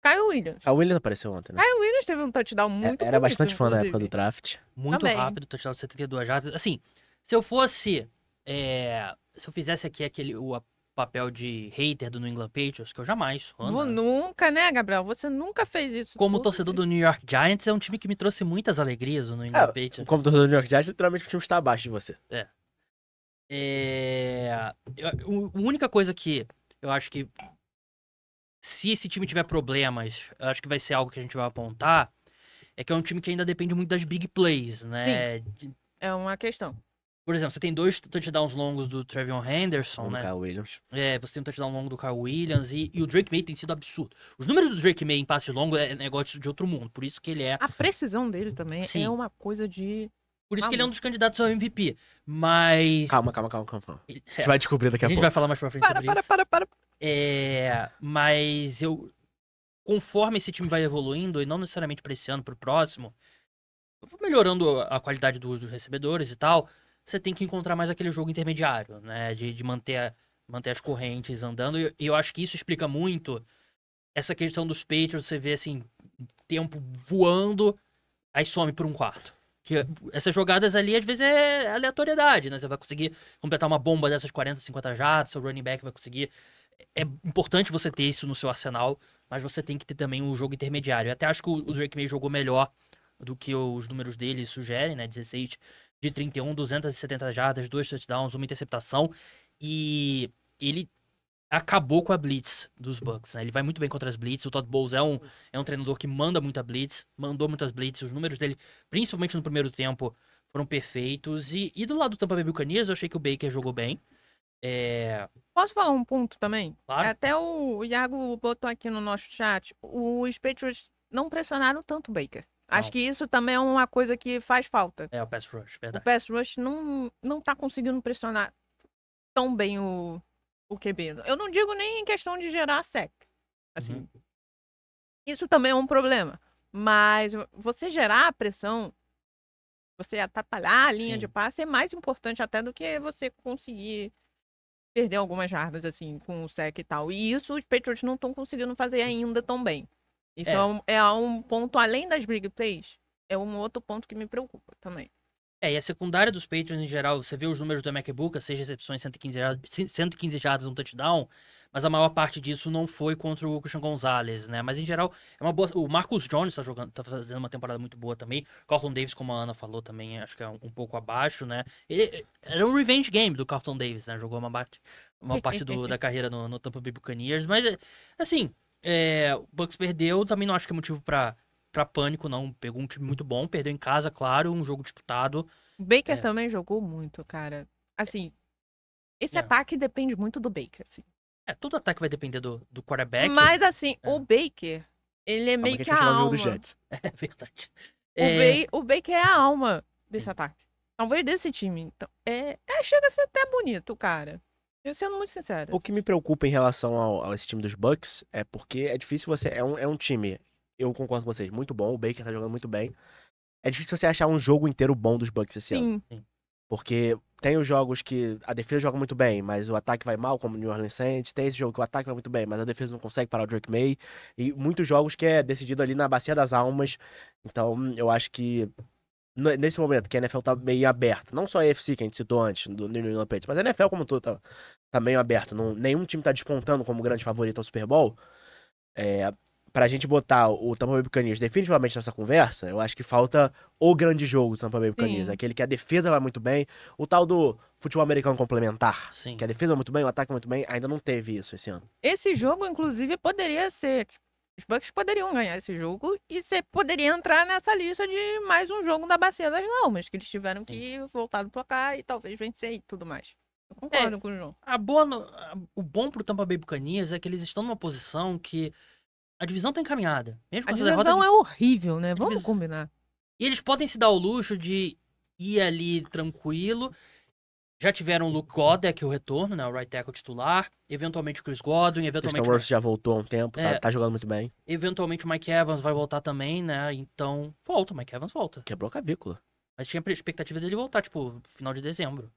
Kyle Williams. A Williams apareceu ontem, né? Kyle Williams teve um touchdown muito Era bonito, bastante fã na época do inclusive. draft. Muito Também. rápido, touchdown de 72 jardas. Assim, se eu fosse... se eu fizesse aqui o papel de hater do New England Patriots, que eu jamais sou, né? Nunca, né, Gabriel? Você nunca fez isso. Como tudo. torcedor do New York Giants, é um time que me trouxe muitas alegrias, o New England Patriots. Como torcedor do New York Giants, literalmente o time está abaixo de você. A única coisa que eu acho que, se esse time tiver problemas, eu acho que vai ser algo que a gente vai apontar, é que é um time que ainda depende muito das big plays, né? É uma questão. Por exemplo, você tem 2 touchdowns longos do Trevion Henderson, né? Kyle Williams. Você tem um touchdown longo do Kyle Williams e o Drake May tem sido absurdo. Os números do Drake May em passe longo é negócio de outro mundo, por isso que ele é... A precisão dele também Sim. é uma coisa de... Por isso que ele é um dos candidatos ao MVP. Mas... Calma. A gente vai descobrir daqui a A gente pouco. vai falar mais pra frente sobre isso. Para. Mas conforme esse time vai evoluindo, e não necessariamente pra esse ano, pro próximo, melhorando a qualidade dos recebedores e tal, você tem que encontrar mais aquele jogo intermediário, né? De manter as correntes andando. E eu acho que isso explica muito essa questão dos Patriots, você vê assim, tempo voando, aí some por um quarto. Que essas jogadas ali, às vezes, é aleatoriedade, né? Você vai conseguir completar uma bomba dessas 40, 50 jardas, seu running back vai conseguir... É importante você ter isso no seu arsenal, mas você tem que ter também um jogo intermediário. Eu até acho que o Drake May jogou melhor do que os números dele sugerem, né? 16 de 31, 270 jardas, 2 touchdowns, 1 interceptação. E ele acabou com a blitz dos Bucks, né? Ele vai muito bem contra as blitz. O Todd Bowles é um treinador que manda muita blitz, mandou muitas blitz. Os números dele, principalmente no primeiro tempo, foram perfeitos. E do lado do Tampa Bay Buccaneers, eu achei que o Baker jogou bem. Posso falar um ponto também? Claro. Até o Iago botou aqui no nosso chat. Os Patriots não pressionaram tanto o Baker. Não. Acho que isso também é uma coisa que faz falta. É o pass rush, O verdade. pass rush não tá conseguindo pressionar tão bem o QB. Eu não digo nem em questão de gerar sec. Assim, isso também é um problema. Mas você gerar a pressão, você atrapalhar a linha Sim. de passe é mais importante até do que você conseguir perder algumas jardas, assim, com o sec e tal. E isso os Patriots não estão conseguindo fazer ainda tão bem. Isso é um ponto, além das big plays, é um outro ponto que me preocupa também. E a secundária dos Patriots, em geral, você vê os números do McBooker, 6 recepções, 115 jardas, um touchdown, mas a maior parte disso não foi contra o Christian Gonzalez, né? Mas, em geral, é uma boa... O Marcus Jones tá fazendo uma temporada muito boa também. Carlton Davis, como a Ana falou também, acho que é um pouco abaixo, né? Era um revenge game do Carlton Davis, né? Jogou uma parte da carreira no Tampa Bay Buccaneers, mas, assim, o Bucks perdeu, também não acho que é motivo pra pânico, não. Pegou um time muito bom, perdeu em casa, claro, um jogo disputado. O Baker também jogou muito, cara. Assim, esse ataque depende muito do Baker, assim. Todo ataque vai depender do quarterback. Mas, assim, o Baker, ele é meio que a alma. É verdade. O Baker é a alma desse ataque. Talvez desse time. Então, chega a ser até bonito, cara. Eu sendo muito sincero. O que me preocupa em relação a esse time dos Bucks é porque é difícil você... É um time... Eu concordo com vocês, muito bom, o Baker tá jogando muito bem. É difícil você achar um jogo inteiro bom dos Bucks esse ano. Sim. Porque tem os jogos que a defesa joga muito bem, mas o ataque vai mal, como o New Orleans Saints. Tem esse jogo que o ataque vai muito bem, mas a defesa não consegue parar o Drake May. E muitos jogos que é decidido ali na bacia das almas. Então, eu acho que nesse momento que a NFL tá meio aberta, não só a AFC que a gente citou antes, do New England Patriots, mas a NFL como um todo tá meio aberta. Nenhum time tá despontando como grande favorito ao Super Bowl. Pra gente botar o Tampa Bay Buccaneers definitivamente nessa conversa, eu acho que falta o grande jogo do Tampa Bay Buccaneers. Aquele que a defesa vai muito bem. O tal do futebol americano complementar. Sim. Que a defesa vai muito bem, o ataque vai muito bem. Ainda não teve isso esse ano. Esse jogo, inclusive, poderia ser... Os Bucks poderiam ganhar esse jogo e você poderia entrar nessa lista de mais um jogo da Bacia das Almas, que eles tiveram que voltar do placar e talvez vencer e tudo mais. Eu concordo com o João. O bom pro Tampa Bay Buccaneers é que eles estão numa posição que a divisão tá encaminhada. Mesmo A com essa derrota divisão é horrível, né? Vamos divisão- combinar. E eles podem se dar o luxo de ir ali tranquilo. Já tiveram o Luke Godek, o retorno, né? O right tackle titular. Eventualmente o Chris Godwin, Tristan eventualmente, Wirfs já voltou há um tempo, É. tá jogando muito bem. eventualmente o Mike Evans vai voltar também, né? Então, volta, o Mike Evans volta. Quebrou a clavícula. Mas tinha expectativa dele voltar, tipo, final de dezembro.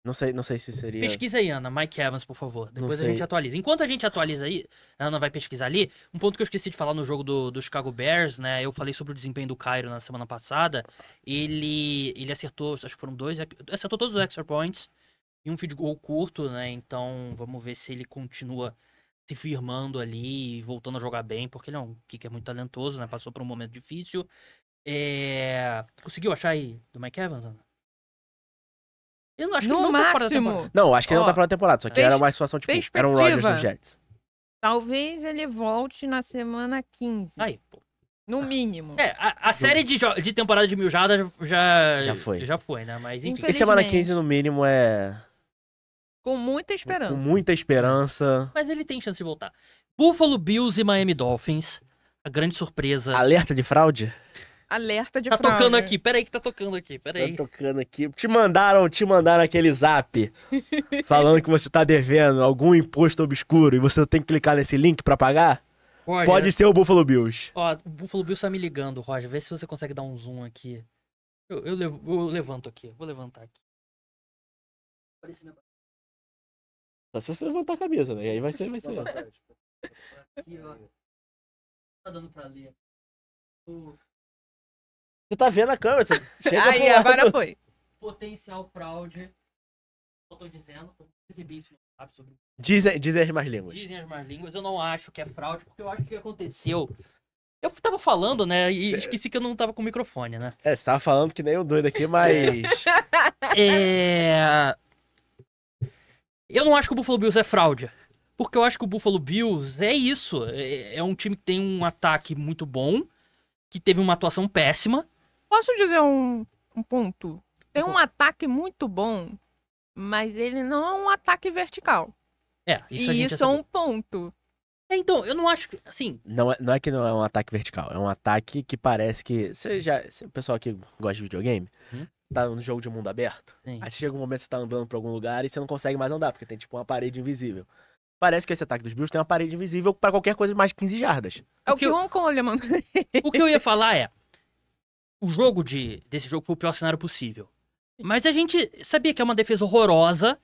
Não sei se seria... Pesquisa aí, Ana, Mike Evans, por favor. Depois a sei. gente atualiza. Enquanto a gente atualiza aí, a Ana vai pesquisar ali. Um ponto que eu esqueci de falar no jogo do Chicago Bears, né? Eu falei sobre o desempenho do Cairo na semana passada. Ele acertou, acho que foram acertou todos os extra points e um field goal curto, né? Então, vamos ver se ele continua se firmando ali e voltando a jogar bem, porque ele é um kicker muito talentoso, né? Passou por um momento difícil. Conseguiu achar aí do Mike Evans, Ana? Eu não acho que ele No não tá fora da temporada. máximo, Não, acho que ele não Ó, tá fora da temporada, só que era uma situação tipo... Era um Rodgers perspectiva. dos Jets. talvez ele volte na semana 15. Aí, pô. No mínimo. A série de temporada de 1000 jardas Já foi. Já foi, né? Mas enfim. E semana Infelizmente. 15, no mínimo, é... Com muita Com esperança. muita esperança. Mas ele tem chance de voltar. Buffalo Bills e Miami Dolphins. A grande surpresa. Alerta de fraude? Alerta de Tá fraude. tocando aqui. Peraí que tá tocando aqui. Peraí. Tá tocando aqui. Te mandaram aquele zap falando que você tá devendo algum imposto obscuro e você tem que clicar nesse link pra pagar? Roger, Pode ser o Buffalo Bills. Ó, o Buffalo Bills tá me ligando, Roger. Vê se você consegue dar um zoom aqui. Eu levanto aqui. Vou levantar aqui. Só se você levantar a cabeça, né? E aí vai ser. Aqui, ó. Tá dando pra ler. Você tá vendo a câmera? Você chega Aí, pro lado. agora foi. Potencial fraude. Eu tô dizendo. Eu recebi isso no WhatsApp sobre. Dizem as mais línguas. Dizem as más línguas, eu não acho que é fraude, porque eu acho que o que aconteceu. Eu tava falando, né? E esqueci que eu não tava com o microfone, né? Você tava falando que nem o doido aqui, mas. Eu não acho que o Buffalo Bills é fraude. Porque eu acho que o Buffalo Bills é isso. É um time que tem um ataque muito bom, que teve uma atuação péssima. Posso dizer um ponto? Tem um ataque muito bom, mas ele não é um ataque vertical. Isso a E gente isso é um ponto. Então, eu não acho que. Assim. Não é que não é um ataque vertical, é um ataque que parece que. O pessoal que gosta de videogame, tá no jogo de mundo aberto. Sim. Aí chega um momento que você tá andando pra algum lugar e você não consegue mais andar, porque tem tipo uma parede invisível. Parece que esse ataque dos Bills tem uma parede invisível pra qualquer coisa de mais de 15 jardas. É o que o Hong Kong mandou. O que eu ia falar é. O jogo desse jogo foi o pior cenário possível. Mas a gente sabia que é uma defesa horrorosa.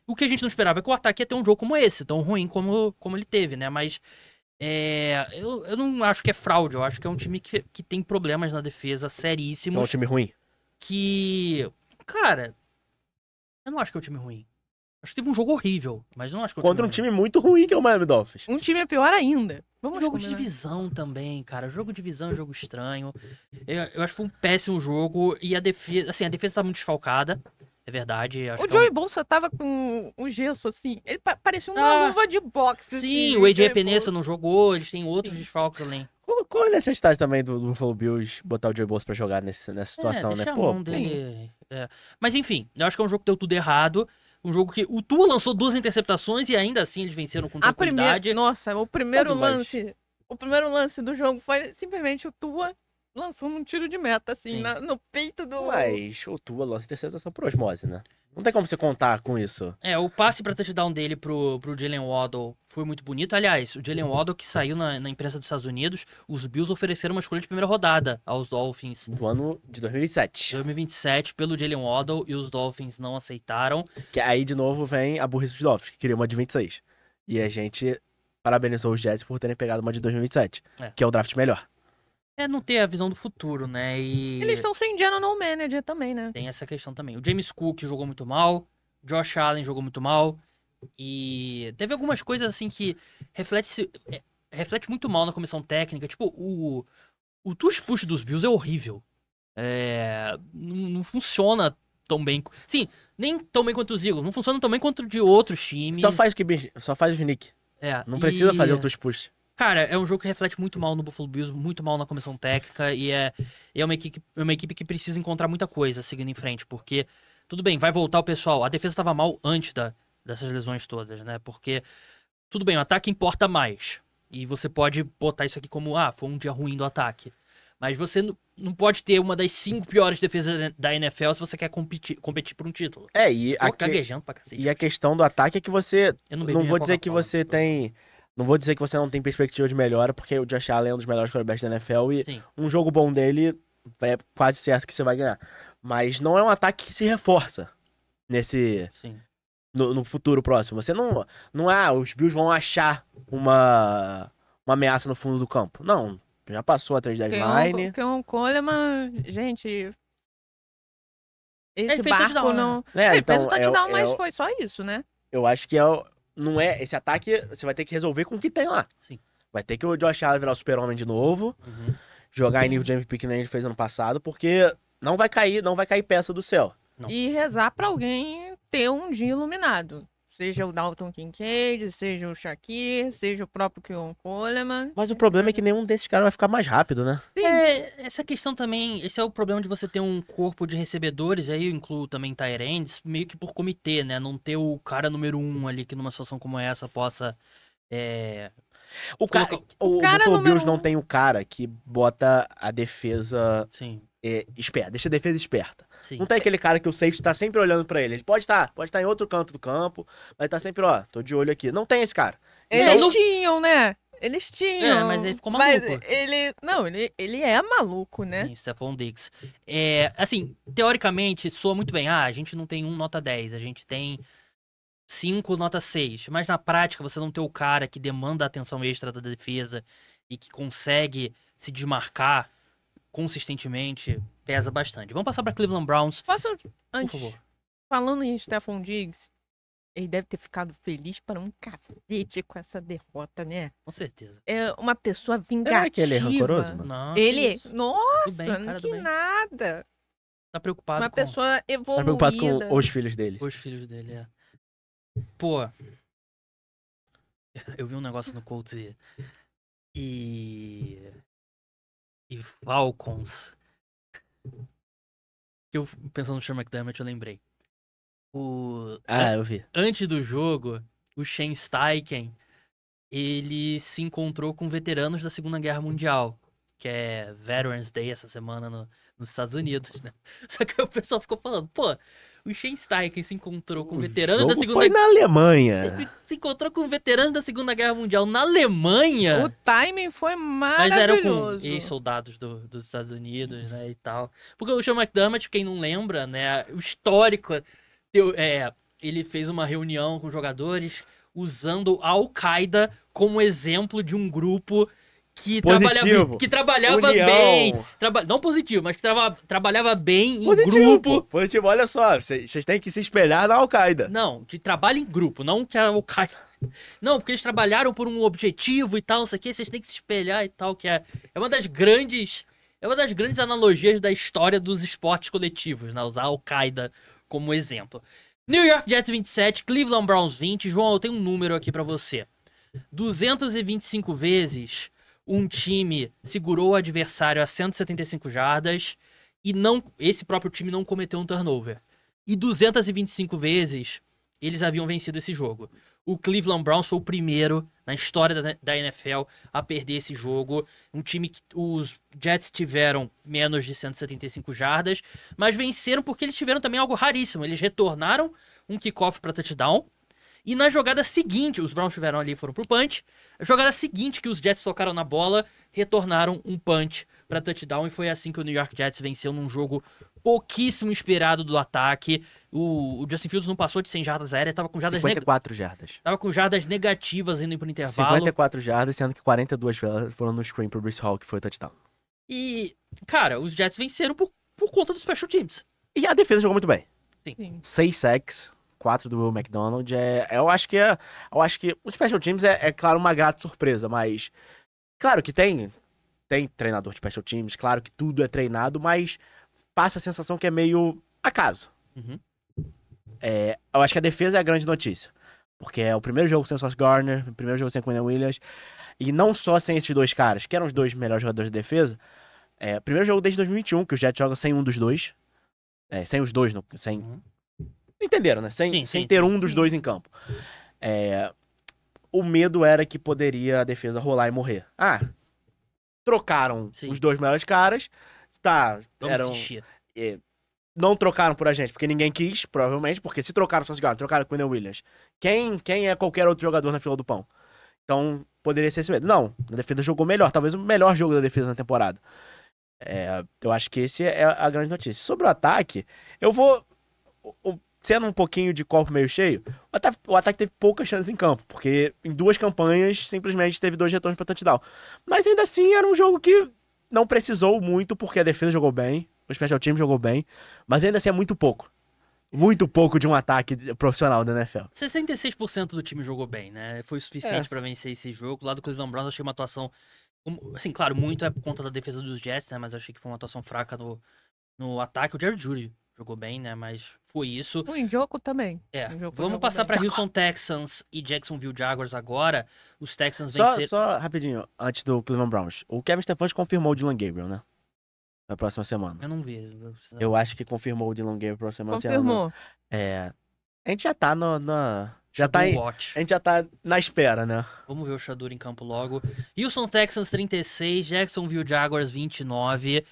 O que a gente não esperava é que o ataque ia ter um jogo como esse, tão ruim como ele teve, né? Mas eu não acho que é fraude. Eu acho que é um time que tem problemas na defesa É um seríssimos. time ruim. Cara, eu não acho que é um time ruim. Acho que teve um jogo horrível, mas não acho que é um Contra um time time muito ruim que é o Miami Dolphins. Um time é pior ainda. Vamos Jogo de combinar. divisão também, cara. Jogo de divisão é um jogo estranho. Eu acho que foi um péssimo jogo. E a defesa. Assim, a defesa tá muito desfalcada. É verdade. Acho O que é um- Joey Bolsa tava com o gesso assim. Ele parecia uma Ah, luva de boxe. Sim, assim, o AJ Joey Penessa Bosa. não jogou. Eles têm outros Sim. desfalques além. Qual é a necessidade também do Buffalo Bills botar o Joey Bosa pra jogar nessa situação, deixa né? a Pô, mão dele. Mas enfim, eu acho que é um jogo que deu tudo errado. Um jogo que o Tua lançou 2 interceptações e ainda assim eles venceram com A primeira, tranquilidade. nossa, o primeiro Quase mais. lance. O primeiro lance do jogo foi simplesmente o Tua lançando um tiro de meta, assim, Sim. no peito do. mas o Tua lança interceptação por osmose, né? Não tem como você contar com isso. O passe pra touchdown dele pro Jalen Waddle foi muito bonito. Aliás, o Jalen Waddle que saiu na imprensa dos Estados Unidos, os Bills ofereceram uma escolha de primeira rodada aos Dolphins Do ano de 2027. 2027 pelo Jalen Waddle e os Dolphins não aceitaram. Que aí, de novo, vem a burrice dos Dolphins, que queria uma de 26. E a gente parabenizou os Jets por terem pegado uma de 2027, que é o draft melhor. Não ter a visão do futuro, né? E Eles estão sem general manager também, né? tem essa questão também. O James Cook jogou muito mal, Josh Allen jogou muito mal. E teve algumas coisas assim que reflete muito mal na comissão técnica. Tipo, o tush-push dos Bills é horrível. Não funciona tão bem. Sim, nem tão bem quanto os Eagles. Não funciona tão bem quanto de outros times. Só faz o Nick. Não precisa fazer o push. Cara, é um jogo que reflete muito mal no Buffalo Bills, muito mal na comissão técnica. E é uma equipe que precisa encontrar muita coisa seguindo em frente. Porque, tudo bem, vai voltar o pessoal. A defesa estava mal antes dessas lesões todas, né? Porque, tudo bem, o ataque importa mais. E você pode botar isso aqui como, foi um dia ruim do ataque. Mas você não pode ter uma das 5 piores defesas da NFL se você quer competir por um título. E Tô gaguejando pra cacete. E a questão do ataque é que você... Eu não bebi Não minha vou dizer que Coca-Cola. você tem... Não vou dizer que você não tem perspectiva de melhora, porque o Josh Allen é um dos melhores quarterbacks da NFL e Sim. um jogo bom dele é quase certo que você vai ganhar. Mas não é um ataque que se reforça Sim. no futuro próximo. Você não... os Bills vão achar uma ameaça no fundo do campo. Não. Já passou a 3-10 line. Que um Coleman, gente. Ele Esse fez barco touchdown, não. É, Ele então, fez o touchdown, mas foi só isso, né? Eu acho que não é... Esse ataque você vai ter que resolver com o que tem lá. Sim. Vai ter que o Josh Allen virar o super-homem de novo. Uhum. Jogar em nível de MVP que nem ele fez ano passado, porque não vai cair peça do céu. Não. E rezar pra alguém ter um dia iluminado. Seja o Dalton Kincaid, seja o Shakir, seja o próprio Keon Coleman. Mas o problema é que nenhum desses caras vai ficar mais rápido, né? Essa questão também, esse é o problema de você ter um corpo de recebedores, aí eu incluo também tight ends, meio que por comitê, né? Não ter o cara número 1 ali que numa situação como essa possa... O cara Buffalo número Bills não um. tem o cara que bota a defesa Sim, esperta, deixa a defesa esperta. sim. Não tem aquele cara que o safety tá sempre olhando pra ele. Ele pode estar em outro canto do campo, mas tá sempre, tô de olho aqui. Não tem esse cara. Eles Então, tinham, né? Eles tinham. mas ele ficou Mas maluco. ele é maluco, né? Sim, Stephon Diggs. Assim, teoricamente, soa muito bem. A gente não tem 1 nota 10, a gente tem 5 nota 6. Mas na prática, você não ter o cara que demanda a atenção extra da defesa e que consegue se desmarcar consistentemente, pesa bastante. Vamos passar pra Cleveland Browns, Posso, por antes, favor. falando em Stephon Diggs, ele deve ter ficado feliz para um cacete com essa derrota, né? Com certeza. É uma pessoa será vingativa. que ele é rancoroso, mano? Não, que Ele, isso. nossa, bem, cara, que tudo bem. nada. Tá preocupado Uma com pessoa Tá preocupado evoluída. com os filhos dele. os filhos dele, Pô, eu vi um negócio no Colts e Falcons. Que eu, pensando no Sean McDermott, eu lembrei. Eu vi. Antes do jogo, o Shane Steichen, ele se encontrou com veteranos da Segunda Guerra Mundial, que é Veterans Day essa semana nos Estados Unidos, né? Só que o pessoal ficou falando, pô, o Shane Steichen se encontrou com veteranos da jogo Segunda foi na Alemanha. Se encontrou com veteranos da Segunda Guerra Mundial na Alemanha. O timing foi Mas eram com maravilhoso. ex-soldados dos Estados Unidos, né, e tal. Porque o Sean McDermott, quem não lembra, né, o histórico, ele fez uma reunião com jogadores usando a Al-Qaeda como exemplo de um grupo que Positivo. trabalhava União. bem. Não positivo, mas que trabalhava bem em Positivo, grupo. pô. Positivo, olha só, vocês têm que se espelhar na Al-Qaeda. Não, de trabalho em grupo, não que a Al-Qaeda. Não, porque eles trabalharam por um objetivo e tal, não sei o que, vocês têm que se espelhar e tal, que é uma das grandes. É uma das grandes analogias da história dos esportes coletivos, né? Usar a Al-Qaeda como exemplo. New York Jets 27, Cleveland Browns 20. João, eu tenho um número aqui pra você. 225 vezes um time segurou o adversário a 175 jardas e esse próprio time não cometeu um turnover. E 225 vezes eles haviam vencido esse jogo. O Cleveland Browns foi o primeiro na história da NFL a perder esse jogo. Um time que os Jets tiveram menos de 175 jardas, mas venceram porque eles tiveram também algo raríssimo. Eles retornaram um kickoff para touchdown. E na jogada seguinte, os Browns tiveram ali e foram pro punch. A jogada seguinte que os Jets tocaram na bola, retornaram um punch para touchdown. E foi assim que o New York Jets venceu num jogo pouquíssimo inspirado do ataque. O Justin Fields não passou de 100 jardas aéreas, tava com jardas 54 jardas. Tava com jardas negativas indo pro intervalo. 54 jardas, sendo que 42 foram no screen pro Breece Hall, que foi o touchdown. E, cara, os Jets venceram por conta dos special teams. E a defesa jogou muito bem. Sim. 6 sacks, 4 do Will McDonald. Eu acho que os special teams é claro, uma grata surpresa, mas claro que tem treinador de special teams, claro que tudo é treinado, mas passa a sensação que é meio acaso. Uhum. Eu acho que a defesa é a grande notícia. Porque é o primeiro jogo sem Sauce Gardner, o primeiro jogo sem Quinn Williams. E não só sem esses dois caras, que eram os dois melhores jogadores de defesa. Primeiro jogo desde 2021, que o Jets joga sem um dos dois. Sem os dois, sem... Uhum. Entenderam, né? Sem ter um dos dois em campo. O medo era que poderia a defesa rolar e morrer. Trocaram Sim. os dois melhores caras, tá, Vamos insistir. não trocaram por a gente, porque ninguém quis, provavelmente, porque se trocaram só cigarro, trocaram com o Quinn Williams. Quem é qualquer outro jogador na fila do pão? Então, poderia ser esse medo. Não, a defesa jogou melhor, talvez o melhor jogo da defesa na temporada. Eu acho que esse é a grande notícia. Sobre o ataque, eu vou... Sendo um pouquinho de copo meio cheio, o ataque teve poucas chances em campo, porque em 2 campanhas simplesmente teve 2 retornos para touchdown. Mas ainda assim era um jogo que não precisou muito, porque a defesa jogou bem, o special team jogou bem, mas ainda assim é muito pouco. Muito pouco de um ataque profissional da NFL. 66% do time jogou bem, né? Foi o suficiente pra vencer esse jogo. Lá do Cleveland Browns eu achei uma atuação... Assim, claro, muito é por conta da defesa dos Jets, né? Mas eu achei que foi uma atuação fraca no ataque. O Jerry Jeudy jogou bem, né? Mas foi isso. O Njoku também. Vamos passar pra Houston Texans e Jacksonville Jaguars agora. Os Texans venceram... Só rapidinho, antes do Cleveland Browns. O Kevin Stefanski confirmou o Dylan Gabriel, né? Na próxima semana. Eu não vi. Eu acho que confirmou o Dylan Gabriel pra próxima semana. Confirmou. A gente já tá a gente já tá na espera, né? Vamos ver o Shadur em campo logo. Houston Texans 36, Jacksonville Jaguars 29.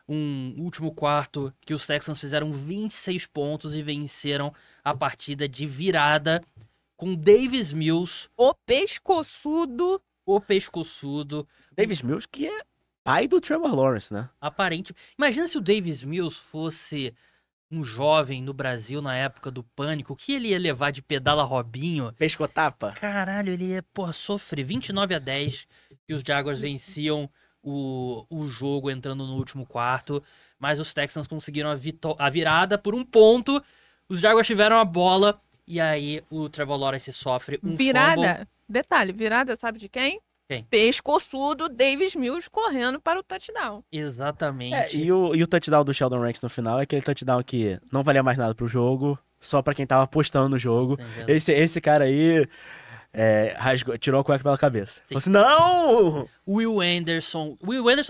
Um último quarto que os Texans fizeram 26 pontos e venceram a partida de virada com Davis Mills. O pescoçudo. Davis Mills, que é pai do Trevor Lawrence, né? Aparente. Imagina se o Davis Mills fosse um jovem no Brasil na época do Pânico. O que ele ia levar de pedala Robinho? Pescotapa? Caralho, ele ia, sofrer. 29-10 que os Jaguars venciam o jogo entrando no último quarto, mas os Texans conseguiram a virada por 1 ponto. Os Jaguars tiveram a bola e aí o Trevor Lawrence sofre um virada. fumble. Detalhe, virada sabe de quem? Quem? Pescoçudo Davis Mills correndo para o touchdown. Exatamente. E o touchdown do Sheldon Ranks no final é aquele touchdown que não valia mais nada pro jogo, só pra quem tava apostando no jogo. Esse cara aí tirou a cueca pela cabeça. Falou assim, não! Will Anderson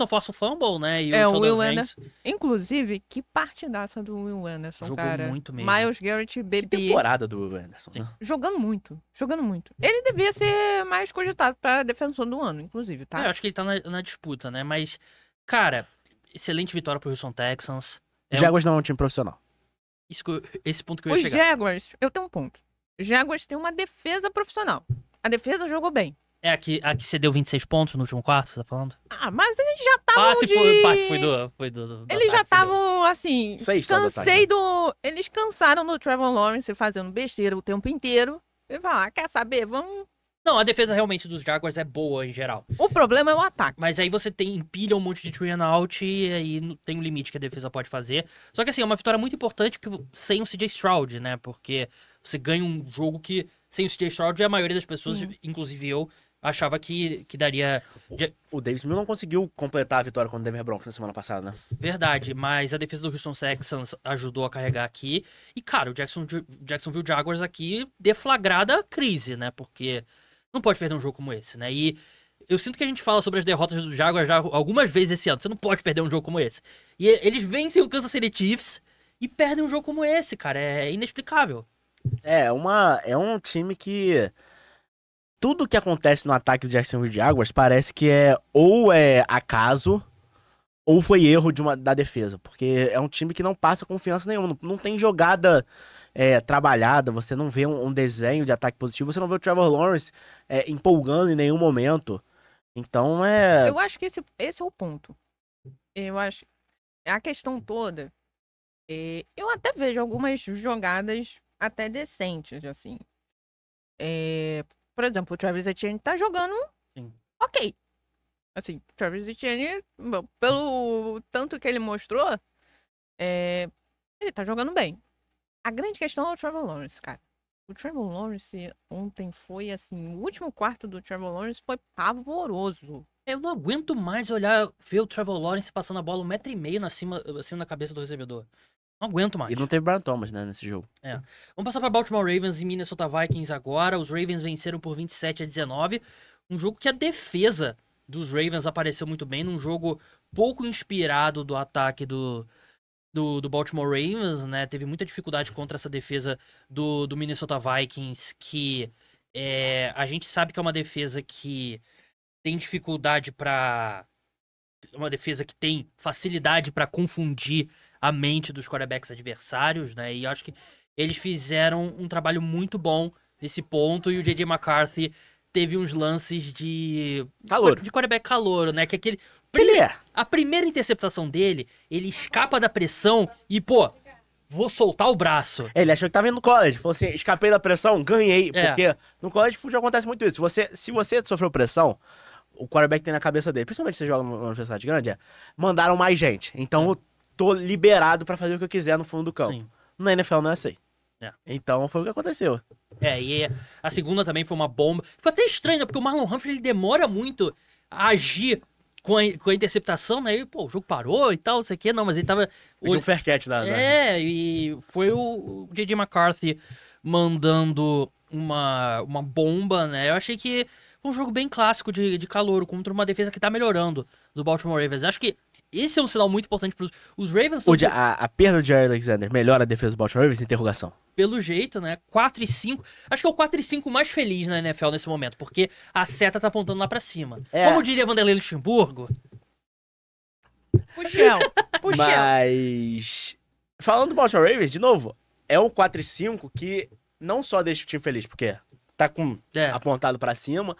força o fumble, né? E o Will Anderson. Inclusive, que partidaça do Will Anderson, jogou cara. muito mesmo. Miles Garrett, bebê. Que temporada do Will Anderson, né? Jogando muito. Ele devia ser mais cogitado pra defensor do ano, inclusive, tá? Eu acho que ele tá na disputa, né? Mas, cara, excelente vitória pro Houston Texans. Jaguars não é um time profissional. Esse ponto que eu ia chegar. Os Jaguars, eu tenho um ponto. Os Jaguars têm uma defesa profissional. A defesa jogou bem. É a que cedeu 26 pontos no último quarto, você tá falando? Mas eles já estavam foi do eles já estavam, assim, Eles cansaram do Trevor Lawrence fazendo besteira o tempo inteiro. E falar, quer saber, vamos... Não, a defesa realmente dos Jaguars é boa em geral. O problema é o ataque. Mas aí você empilha um monte de three and out e aí tem um limite que a defesa pode fazer. Só que assim, é uma vitória muito importante sem o CJ Stroud, né? Porque você ganha um jogo que sem o CJ Stroud a maioria das pessoas, inclusive eu, achava que daria... O Davis Mills não conseguiu completar a vitória contra o Denver Broncos na semana passada, né? Verdade, mas a defesa do Houston Texans ajudou a carregar aqui. E, cara, o Jacksonville Jaguars aqui deflagrada a crise, né? Porque não pode perder um jogo como esse, né? E eu sinto que a gente fala sobre as derrotas do Jaguars já algumas vezes esse ano. Você não pode perder um jogo como esse. E eles vencem o Kansas City Chiefs e perdem um jogo como esse, cara. É inexplicável. É um time que... Tudo que acontece no ataque do Jacksonville Jaguars parece que ou é acaso ou foi erro da defesa. Porque é um time que não passa confiança nenhuma. Não tem jogada trabalhada, você não vê um desenho de ataque positivo, você não vê o Trevor Lawrence empolgando em nenhum momento. Então Eu acho que esse é o ponto. Eu acho... A questão toda... eu até vejo algumas jogadas até decentes, assim. Por exemplo, o Travis Etienne tá jogando ok. Assim, o Travis Etienne, pelo tanto que ele mostrou, ele tá jogando bem. A grande questão é o Trevor Lawrence, cara. O Trevor Lawrence ontem foi, assim, o último quarto do Trevor Lawrence foi pavoroso. Eu não aguento mais ver o Trevor Lawrence passando a bola 1,5 metro acima da cabeça do recebedor. Não aguento mais. E não teve Brian Thomas, né, nesse jogo. Vamos passar para Baltimore Ravens e Minnesota Vikings agora. Os Ravens venceram por 27-19. Um jogo que a defesa dos Ravens apareceu muito bem. Num jogo pouco inspirado do ataque do Baltimore Ravens, né? Teve muita dificuldade contra essa defesa do Minnesota Vikings, que a gente sabe que é uma defesa que tem dificuldade para uma defesa que tem facilidade pra confundir a mente dos quarterbacks adversários, né? E eu acho que eles fizeram um trabalho muito bom nesse ponto. E o J.J. McCarthy teve uns lances de Calouro. de quarterback calouro, né? Que aquele Ele é. a primeira interceptação dele, ele escapa da pressão e, pô, vou soltar o braço. Ele achou que tava indo no college. Falou assim, escapei da pressão, ganhei. É. Porque no college futebol acontece muito isso. Se você sofreu pressão, o quarterback tem na cabeça dele, principalmente se você joga numa universidade grande, mandaram mais gente. Então eu tô liberado pra fazer o que eu quiser no fundo do campo. Sim. Na NFL não é assim. É. Então foi o que aconteceu. E a segunda também foi uma bomba. Foi até estranho, né? Porque o Marlon Humphrey, ele demora muito a agir com a interceptação, né? E, pô, o jogo parou e tal, não sei o quê. Não, mas ele tava... Pediu um fair catch E foi o J.J. McCarthy mandando uma bomba, né? Eu achei que foi um jogo bem clássico de calouro contra uma defesa que tá melhorando do Baltimore Ravens. Acho que esse é um sinal muito importante pros... Os Ravens são... A perda do Jair Alexander melhora a defesa do Baltimore Ravens? Interrogação. Pelo jeito, né? 4-5. Acho que é o 4-5 mais feliz na NFL nesse momento, porque a seta tá apontando lá pra cima. É. Como diria Vanderlei Luxemburgo... Puxão. Mas... Falando do Baltimore Ravens, de novo, é um 4-5 que não só deixa o time feliz, porque tá com apontado pra cima,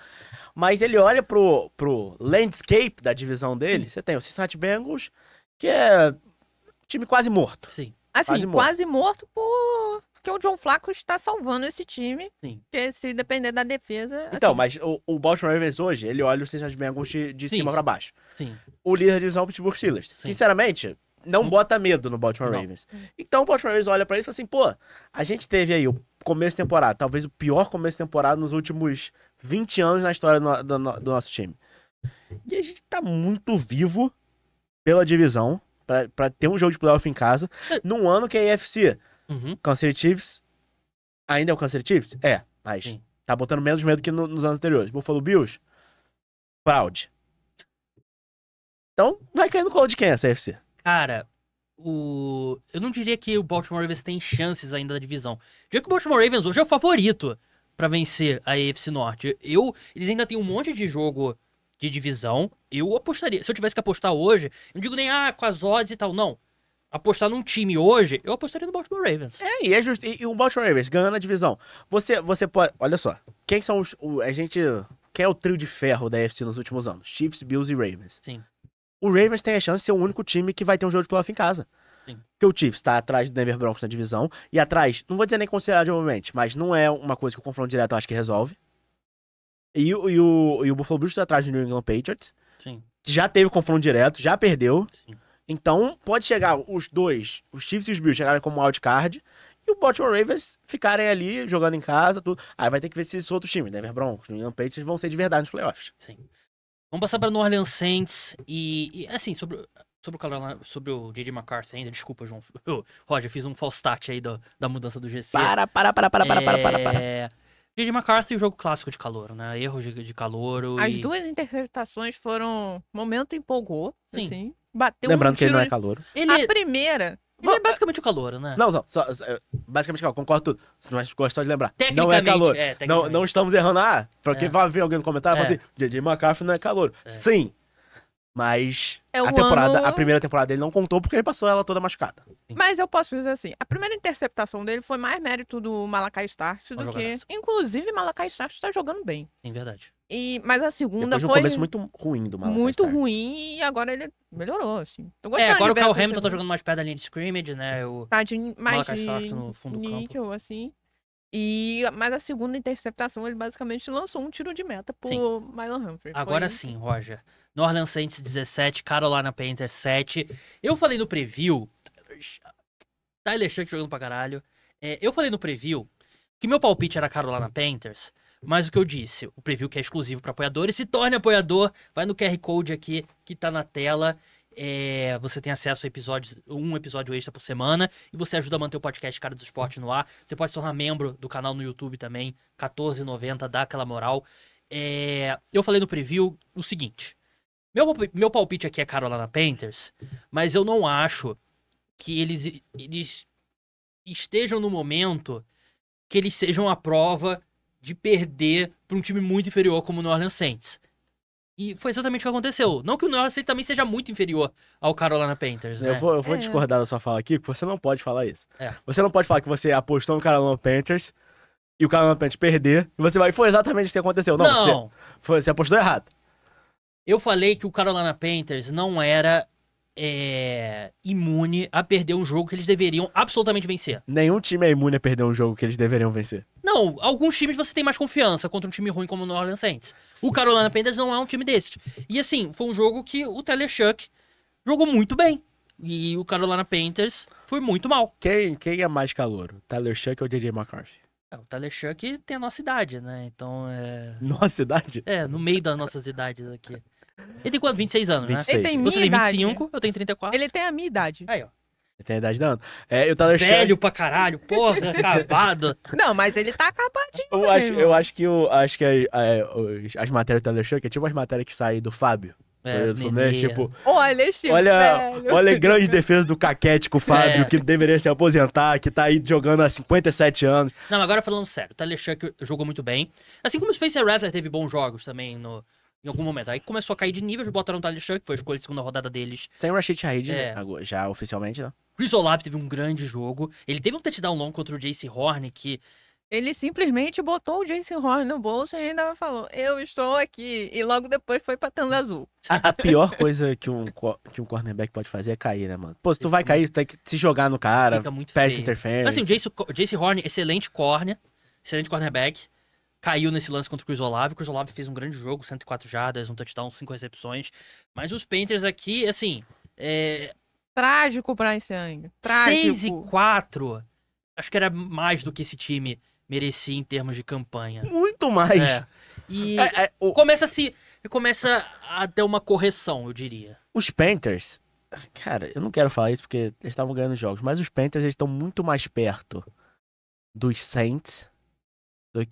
mas ele olha pro landscape da divisão dele. Sim. Você tem o Cincinnati Bengals, que é um time quase morto. Sim. Assim, quase morto porque o John Flacco está salvando esse time. Sim. Porque se depender da defesa... Então, assim, mas o Baltimore Ravens hoje, ele olha o Cincinnati Bengals de Sim, cima sim. pra baixo. Sim. O líder da divisão é o Pittsburgh Steelers. Sim. Sinceramente, não bota medo no Baltimore Não. Ravens. Então o Baltimore Ravens olha pra isso e fala assim, pô, a gente teve aí o começo de temporada, talvez o pior começo de temporada nos últimos 20 anos na história do nosso time. E a gente tá muito vivo pela divisão, pra ter um jogo de playoff em casa, num ano que a AFC, Uhum. Kansas City Chiefs, ainda é o Kansas City Chiefs? É, mas Sim. tá botando menos medo que nos anos anteriores. Buffalo Bills, proud. Então, vai cair no colo de quem essa AFC? Cara, eu não diria que o Baltimore Ravens tem chances ainda da divisão. Eu diria que o Baltimore Ravens hoje é o favorito pra vencer a AFC Norte. Eles ainda têm um monte de jogo de divisão. Eu apostaria. Se eu tivesse que apostar hoje, eu não digo nem com as odds e tal, não. Apostar num time hoje, eu apostaria no Baltimore Ravens. E é justo. E o Baltimore Ravens ganhando a divisão. Você pode. Olha só. Quem são quem é o trio de ferro da AFC nos últimos anos? Chiefs, Bills e Ravens. Sim. O Ravens tem a chance de ser o único time que vai ter um jogo de playoff em casa. Sim. Porque o Chiefs tá atrás do Denver Broncos na divisão. E atrás, não vou dizer nem consideravelmente, mas não é uma coisa que o confronto direto eu acho que resolve. E o Buffalo Bills tá atrás do New England Patriots. Sim. Já teve confronto direto, já perdeu. Sim. Então, pode chegar os dois, os Chiefs e os Bills chegarem como wildcard e o Baltimore Ravens ficarem ali jogando em casa, tudo. Aí vai ter que ver se esses outros times, Denver Broncos, New England Patriots, vão ser de verdade nos playoffs. Sim. Vamos passar pra New Orleans Saints e assim, sobre o J.J. McCarthy ainda, desculpa, João. Roger, fiz um false start aí da mudança do GC. Para. J.J. McCarthy, jogo clássico de calouro, né? Erros de calouro. As duas interceptações foram... Momento empolgou, Sim. assim. Bateu Lembrando um que ele tiro... não é calouro. A primeira... Ele é basicamente o calouro, né? Não, basicamente, concordo tudo. Mas gosto de lembrar. Não é Tecnicamente, calor. tecnicamente. Não estamos errando. Porque É. vai ver alguém no comentário e fala É. assim: J.J. McCarthy não é calor. Sim. Mas É o a primeira temporada dele não contou porque ele passou ela toda machucada. Mas eu posso dizer assim, a primeira interceptação dele foi mais mérito do Malakai Starks do que... jogadoraço. Inclusive, Malakai Starks tá jogando bem. Sim, verdade. Mas a segunda Depois de um foi começo muito ruim do Malakai muito Starks. ruim e agora ele melhorou, assim. Tô gostando Agora o de ver Kyle essa Hamilton tá segunda. jogando mais perto da linha de scrimmage, né? Tá de mais Malakai de Starks no fundo do campo. níquel, assim. Mas a segunda interceptação, ele basicamente lançou um tiro de meta pro Sim. Marlon Humphrey. Agora Foi- sim, Roger. New Orleans Saints 17, Carolina Panthers 7. Eu falei no preview... Tyler Shuck jogando pra caralho. Eu falei no preview que meu palpite era Carolina Panthers, mas o que eu disse, o preview que é exclusivo para apoiadores, se torne apoiador, vai no QR Code aqui que tá na tela. Você tem acesso a um episódio extra por semana e você ajuda a manter o podcast Cara do Esporte no ar. Você pode se tornar membro do canal no YouTube também, R$14,90, dá aquela moral. Eu falei no preview o seguinte, meu palpite aqui é Carolina Panthers, mas eu não acho que eles estejam no momento que eles sejam a prova de perder para um time muito inferior como o New Orleans Saints. E foi exatamente o que aconteceu. Não que o New Orleans Saints também seja muito inferior ao Carolina Panthers, né? Eu vou discordar da sua fala aqui, porque você não pode falar isso. É. Você não pode falar que você apostou no Carolina Panthers e o Carolina Panthers perder, e você vai... Foi exatamente isso que aconteceu. Não. Você apostou errado. Eu falei que o Carolina Panthers não era imune a perder um jogo que eles deveriam absolutamente vencer. Nenhum time é imune a perder um jogo que eles deveriam vencer. Não, alguns times você tem mais confiança contra um time ruim como o New Orleans Saints. O Carolina Panthers não é um time desses. E assim, foi um jogo que o Tyler Shough jogou muito bem. E o Carolina Panthers foi muito mal. Quem é mais calouro? Tyler Shough ou J.J. McCarthy? O Tyler Shough tem a nossa idade, né? Então Nossa idade? no meio das nossas idades aqui. Ele tem quanto? 26 anos, 26. né? Ele tem minha Você tem idade. 25, eu tenho 34. Ele tem a minha idade. Aí, ó. Ele tem a idade dando. E o Tyler Shough... Velho pra caralho, porra, acabado. Não, mas ele tá acabadinho. Eu acho que as matérias do Tyler Shough, que é tipo as matérias que saem do Fábio. Tipo, Olha esse velho. olha a grande defesa do Caquete com o Fábio, que deveria se aposentar, que tá aí jogando há 57 anos. Não, agora falando sério, o Tyler Shough jogou muito bem. Assim como o Spencer Rattler teve bons jogos também em algum momento. Aí começou a cair de nível, botaram o Tyler Shough, que foi a escolha de segunda rodada deles. Sem o Rashid Shaheed, né? Já oficialmente, né? Chris Olave teve um grande jogo. Ele teve um touchdown longo contra o J.C. Horn, que... Ele simplesmente botou o Jason Horn no bolso e ainda falou, eu estou aqui. E logo depois foi pra Tanda Azul. A pior coisa que um cornerback pode fazer é cair, né, mano? Pô, se tu vai cair, tu tem que se jogar no cara, Fica muito pass feio. interference. Mas assim, o J.C. Horn, excelente cornerback. Caiu nesse lance contra o Chris Olave. O Chris Olave fez um grande jogo, 104 jardas, um touchdown, 5 recepções. Mas os Panthers aqui, assim... Trágico pra esse ano. Trágico. 6-4. Acho que era mais do que esse time merecia em termos de campanha. Muito mais. E começa a ter uma correção, eu diria. Os Panthers... Cara, eu não quero falar isso porque eles estavam ganhando jogos, mas os Panthers eles estão muito mais perto dos Saints do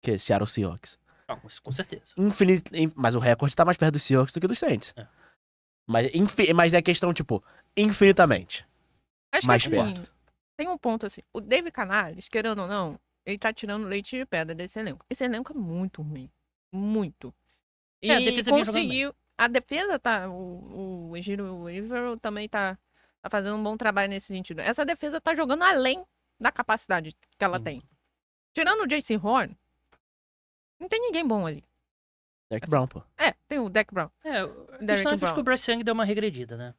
que Seattle Seahawks. Ah, com certeza. Mas o recorde tá mais perto dos Seahawks do que dos Saints. É. Mas é questão, tipo, infinitamente. Acho mais que assim, perto. tem um ponto assim. O David Canales, querendo ou não, ele tá tirando leite de pedra desse elenco. Esse elenco é muito ruim. Muito. E a defesa vinha jogando conseguiu... A defesa tá... O Ejiro Evero também tá fazendo um bom trabalho nesse sentido. Essa defesa tá jogando além da capacidade que ela tem. Tirando o Jason Horn, não tem ninguém bom ali. Derek Brown, pô. Tem o Derek Brown. Acho que o Bryce Young deu uma regredida, né?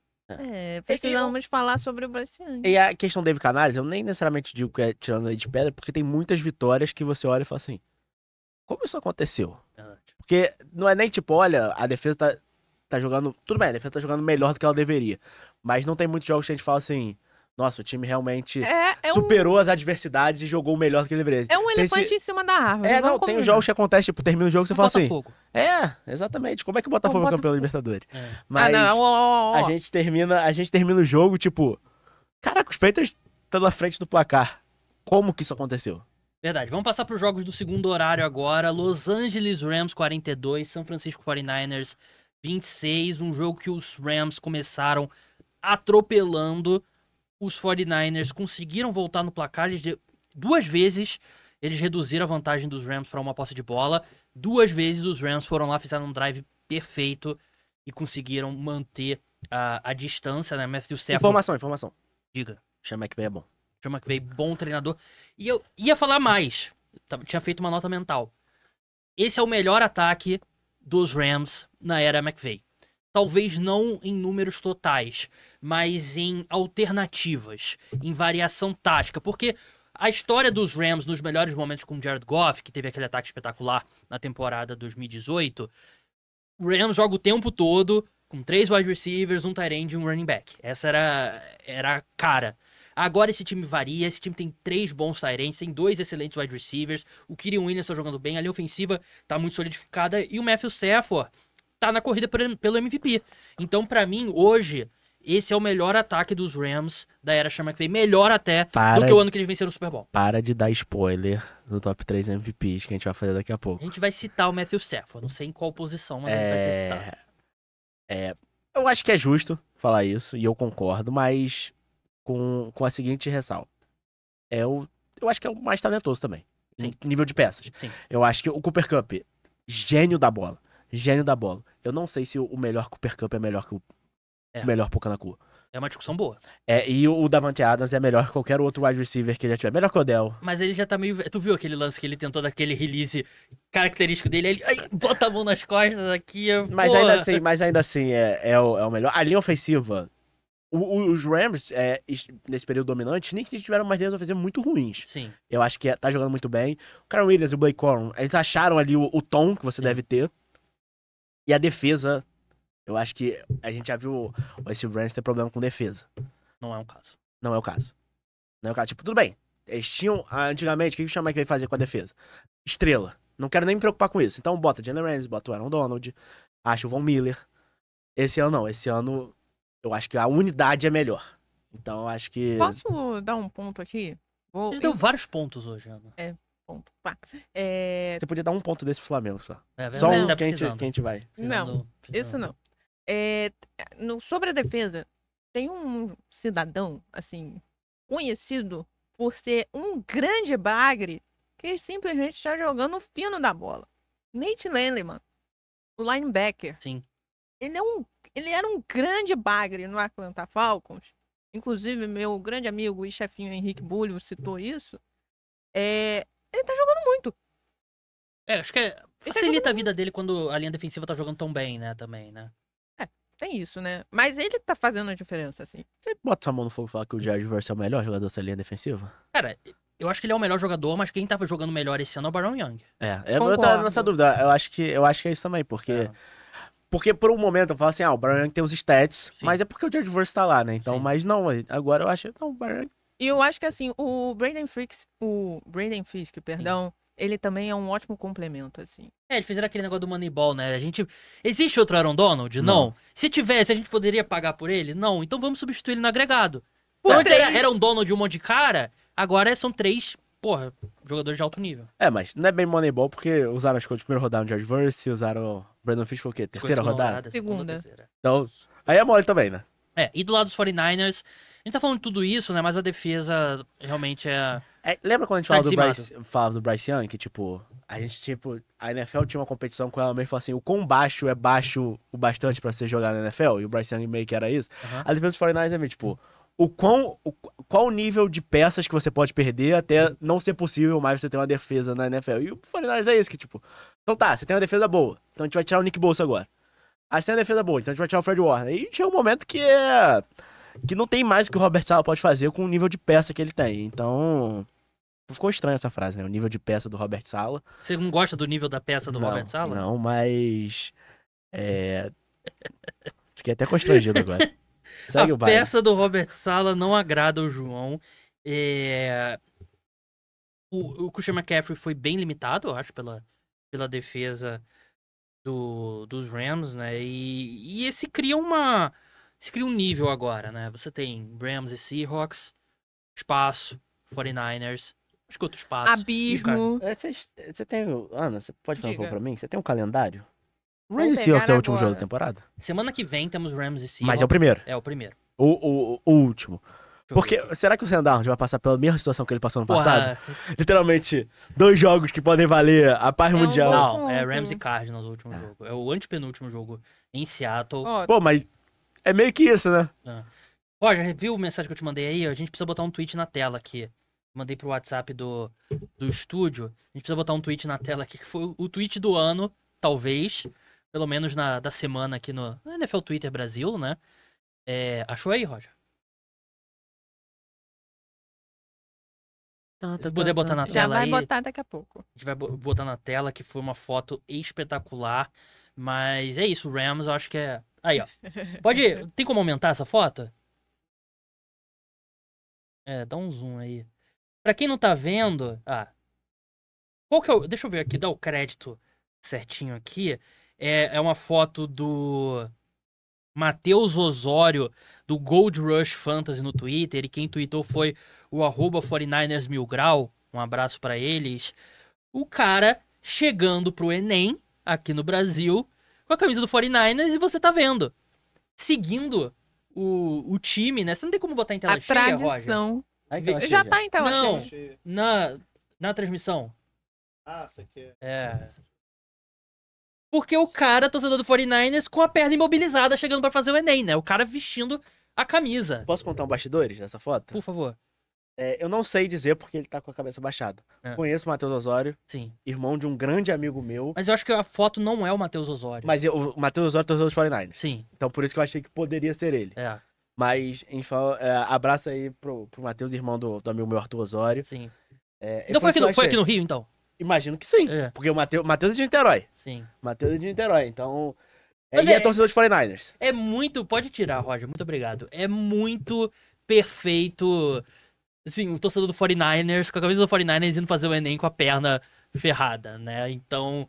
Precisamos falar sobre o Bryce Young. E a questão do David Canales, eu nem necessariamente digo que é tirando leite de pedra, porque tem muitas vitórias que você olha e fala assim, como isso aconteceu? Porque não é nem tipo, olha, a defesa tá jogando... Tudo bem, a defesa tá jogando melhor do que ela deveria. Mas não tem muitos jogos que a gente fala assim, nossa, o time realmente superou as adversidades e jogou o melhor do que ele deveria. É um elefante em cima da árvore. Tem os jogos que acontecem, tipo, termina o jogo e você fala assim... Botafogo. Exatamente. Como é que o Botafogo é campeão da Libertadores? É. Mas a gente termina o jogo, tipo... Caraca, os Panthers estão na frente do placar. Como que isso aconteceu? Verdade. Vamos passar para os jogos do segundo horário agora. Los Angeles Rams 42, São Francisco 49ers 26. Um jogo que os Rams começaram atropelando. Os 49ers conseguiram voltar no placar. Duas vezes eles reduziram a vantagem dos Rams para uma posse de bola. Duas vezes os Rams foram lá, fizeram um drive perfeito e conseguiram manter a distância, né? Matthew Stafford... Informação. Diga. Chama que é bom. Chama que veio bom treinador. E eu ia falar mais. Tinha feito uma nota mental. Esse é o melhor ataque dos Rams na era McVay. Talvez não em números totais, mas em alternativas, em variação tática. Porque a história dos Rams nos melhores momentos com o Jared Goff, que teve aquele ataque espetacular na temporada 2018, o Rams joga o tempo todo com 3 wide receivers, um tight end e um running back. Essa era a cara. Agora esse time varia, esse time tem 3 bons tight ends, tem 2 excelentes wide receivers, o Kyren Williams tá jogando bem, a linha ofensiva tá muito solidificada e o Matthew Stafford tá na corrida pelo MVP. Então, pra mim, hoje, esse é o melhor ataque dos Rams da era Sean McVay. Melhor até do que o ano que eles venceram o Super Bowl. Para de dar spoiler do top 3 MVPs que a gente vai fazer daqui a pouco. A gente vai citar o Matthew Stafford, não sei em qual posição, mas ele vai ser citado. Eu acho que é justo falar isso, e eu concordo, mas com a seguinte ressalva. Eu acho que é o mais talentoso também. Sim. Em nível de peças. Sim. Eu acho que o Cooper Kupp, gênio da bola. Gênio da bola. Eu não sei se o melhor Cooper Kupp é melhor que o melhor Puka Nacua. É uma discussão boa. E o Davante Adams é melhor que qualquer outro wide receiver que ele já tiver. Melhor que o Odell. Mas ele já tá meio. Tu viu aquele lance que ele tentou daquele release característico dele? Ele bota a mão nas costas aqui. Mas ainda assim é o melhor. A linha ofensiva. Os Rams, nesse período dominante, nem que tiveram umas linhas ofensivas muito ruins. Sim. Eu acho que tá jogando muito bem. O Kyren Williams e o Blake Corum, eles acharam ali o tom que você deve ter. E a defesa, eu acho que a gente já viu esse Rams ter problema com defesa. Não é um caso. Não é o caso. Não é o caso. Tipo, tudo bem. Eles tinham, antigamente, o que o Sean McVay fazia com a defesa? Estrela. Não quero nem me preocupar com isso. Então bota Jalen Ramsey, bota o Aaron Donald, acho o Von Miller. Esse ano não. Esse ano eu acho que a unidade é melhor. Então eu acho que... Posso dar um ponto aqui? A gente deu vários pontos hoje, Ana. Ponto. Pá. Você podia dar um ponto desse Flamengo só. É verdade. Só um Tá que a precisando. gente vai. Não, isso não. Sobre a defesa, tem um cidadão, assim, conhecido por ser um grande bagre que simplesmente está jogando o fino da bola. Nate Landry, mano. O linebacker. Sim. Ele era um grande bagre no Atlanta Falcons. Inclusive, meu grande amigo e chefinho Henrique Bullion citou isso. Ele tá jogando muito. Acho que facilita a vida dele quando a linha defensiva tá jogando tão bem, né? Também, né? Tem isso, né? Mas ele tá fazendo a diferença, assim. Você bota sua mão no fogo e fala que o Jared Verse é o melhor jogador dessa linha defensiva? Cara, eu acho que ele é o melhor jogador, mas quem tava jogando melhor esse ano é o Baron Young. Eu tô nessa dúvida. Eu acho que é isso também, porque... Porque por um momento eu falo assim, o Baron Young tem os stats, Sim. mas é porque o Jared Verse tá lá, né? Então, Sim. mas não, agora eu acho... Não, o Baron Young... E eu acho que, assim, o Braden Fisk, perdão, ele também é um ótimo complemento, assim. Eles fizeram aquele negócio do Moneyball, né? Existe outro Aaron Donald? Não. Se tivesse, a gente poderia pagar por ele? Não. Então vamos substituir ele no agregado. Então antes era um Donald e um monte de cara, agora são 3, jogadores de alto nível. Mas não é bem Moneyball, porque usaram as coisas de primeira rodada no Jared Verse, usaram o Brandon Fish, foi o quê? Terceira rodada? Segunda. Terceira. Então, aí é mole também, né? E do lado dos 49ers, a gente tá falando de tudo isso, né? Mas a defesa realmente lembra quando a gente Tá falava do Bryce Young, que, tipo, a NFL tinha uma competição com ela meio e falou assim, o quão baixo é baixo o bastante pra você jogar na NFL, e o Bryce Young meio que era isso. A defesa dos 49ers é meio, tipo, qual o nível de peças que você pode perder até não ser possível mais você ter uma defesa na NFL. E o 49ers é isso, que, tipo, então tá, você tem uma defesa boa, então a gente vai tirar o Nick Bosa agora. Aí você tem uma defesa boa, então a gente vai tirar o Fred Warner. E chega um momento que não tem mais o que o Robert Saleh pode fazer com o nível de peça que ele tem. Então, ficou estranha essa frase, né? O nível de peça do Robert Saleh. Você não gosta do nível da peça do Robert Saleh? Não, mas... Fiquei até constrangido agora. Segue a o baile. peça do Robert Saleh não agrada o João. O Christian McCaffrey foi bem limitado, eu acho, pela defesa dos Rams, né? E esse cria um nível agora, né? Você tem Rams e Seahawks, espaço, 49ers, acho que outro espaço. Abismo. Você tem... Ana, você pode falar um pouco Diga. pra mim? Você tem um calendário? O Vou Rams e Seahawks é o último pegar jogo da agora. temporada? Semana que vem temos Rams e Seahawks. Mas é o primeiro. É o primeiro. O último. Deixa eu ver Porque, aqui. será que o Sam Darnold vai passar pela mesma situação que ele passou no Porra, passado? Literalmente, 2 jogos que podem valer a paz É um mundial. bom- Não, é ponto. Rams e Cardinals o último jogo. É o antepenúltimo jogo em Seattle. Ó, Pô, mas é meio que isso, né? Roger, viu a mensagem que eu te mandei aí? A gente precisa botar um tweet na tela aqui. Mandei pro WhatsApp do estúdio. A gente precisa botar um tweet na tela aqui, que foi o tweet do ano, talvez. Pelo menos da semana aqui no NFL Twitter Brasil, né? Achou aí, Roger? Se puder botar na já tela vai aí. botar daqui a pouco. A gente vai botar na tela, que foi uma foto espetacular. Mas é isso, o Rams eu acho que é... Aí, ó. Tem como aumentar essa foto? Dá um zoom aí. Pra quem não tá vendo... Qual que é o... Deixa eu ver aqui, dar o crédito certinho aqui. É uma foto do Matheus Osório, do Gold Rush Fantasy no Twitter. E quem tweetou foi o @49ersMilgrau. Um abraço pra eles. O cara chegando pro Enem, aqui no Brasil, com a camisa do 49ers e você tá vendo. Seguindo o time, né? Você não tem como botar em tela A cheia, Roger? tradição. Aí que eu achei Já tá em tela Não. cheia. Na transmissão. Ah, isso aqui é... É. Porque o cara, torcedor do 49ers, com a perna imobilizada, chegando pra fazer o Enem, né? O cara vestindo a camisa. Posso contar um bastidores dessa foto? Por favor. Eu não sei dizer porque ele tá com a cabeça baixada. É. Conheço o Matheus Osório, Sim. irmão de um grande amigo meu. Mas eu acho que a foto não é o Matheus Osório. Mas o Matheus Osório é torcedor dos 49ers. Sim, Então por isso que eu achei que poderia ser ele. é. Mas, enfim, abraço aí pro Matheus, irmão do amigo meu Arthur Osório. Sim. por Então foi isso que eu foi achei. aqui no Rio, então? Imagino que sim. É. Porque o Matheus é de Niterói. Sim. Matheus é de Niterói, então... Mas e é torcedor dos 49ers. É muito... Pode tirar, Roger. Muito obrigado. É muito perfeito... Assim, o torcedor do 49ers, com a camisa do 49ers, indo fazer o Enem com a perna ferrada, né? Então...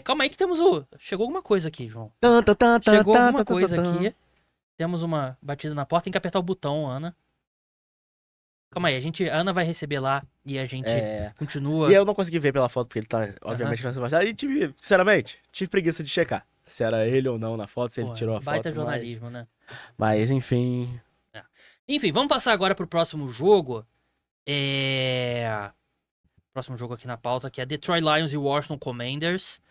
calma aí que temos o... Chegou alguma coisa aqui, João. Chegou alguma coisa aqui. Temos uma batida na porta. Tem que apertar o botão, Ana. Calma aí, a Ana vai receber lá e a gente continua. E eu não consegui ver pela foto, porque ele tá, obviamente, com essa baixada. E sinceramente, tive preguiça de checar se era ele ou não na foto, se ele tirou a foto. Baita jornalismo, né? Mas, enfim... Enfim, vamos passar agora pro próximo jogo. Próximo jogo aqui na pauta, que é Detroit Lions e Washington Commanders.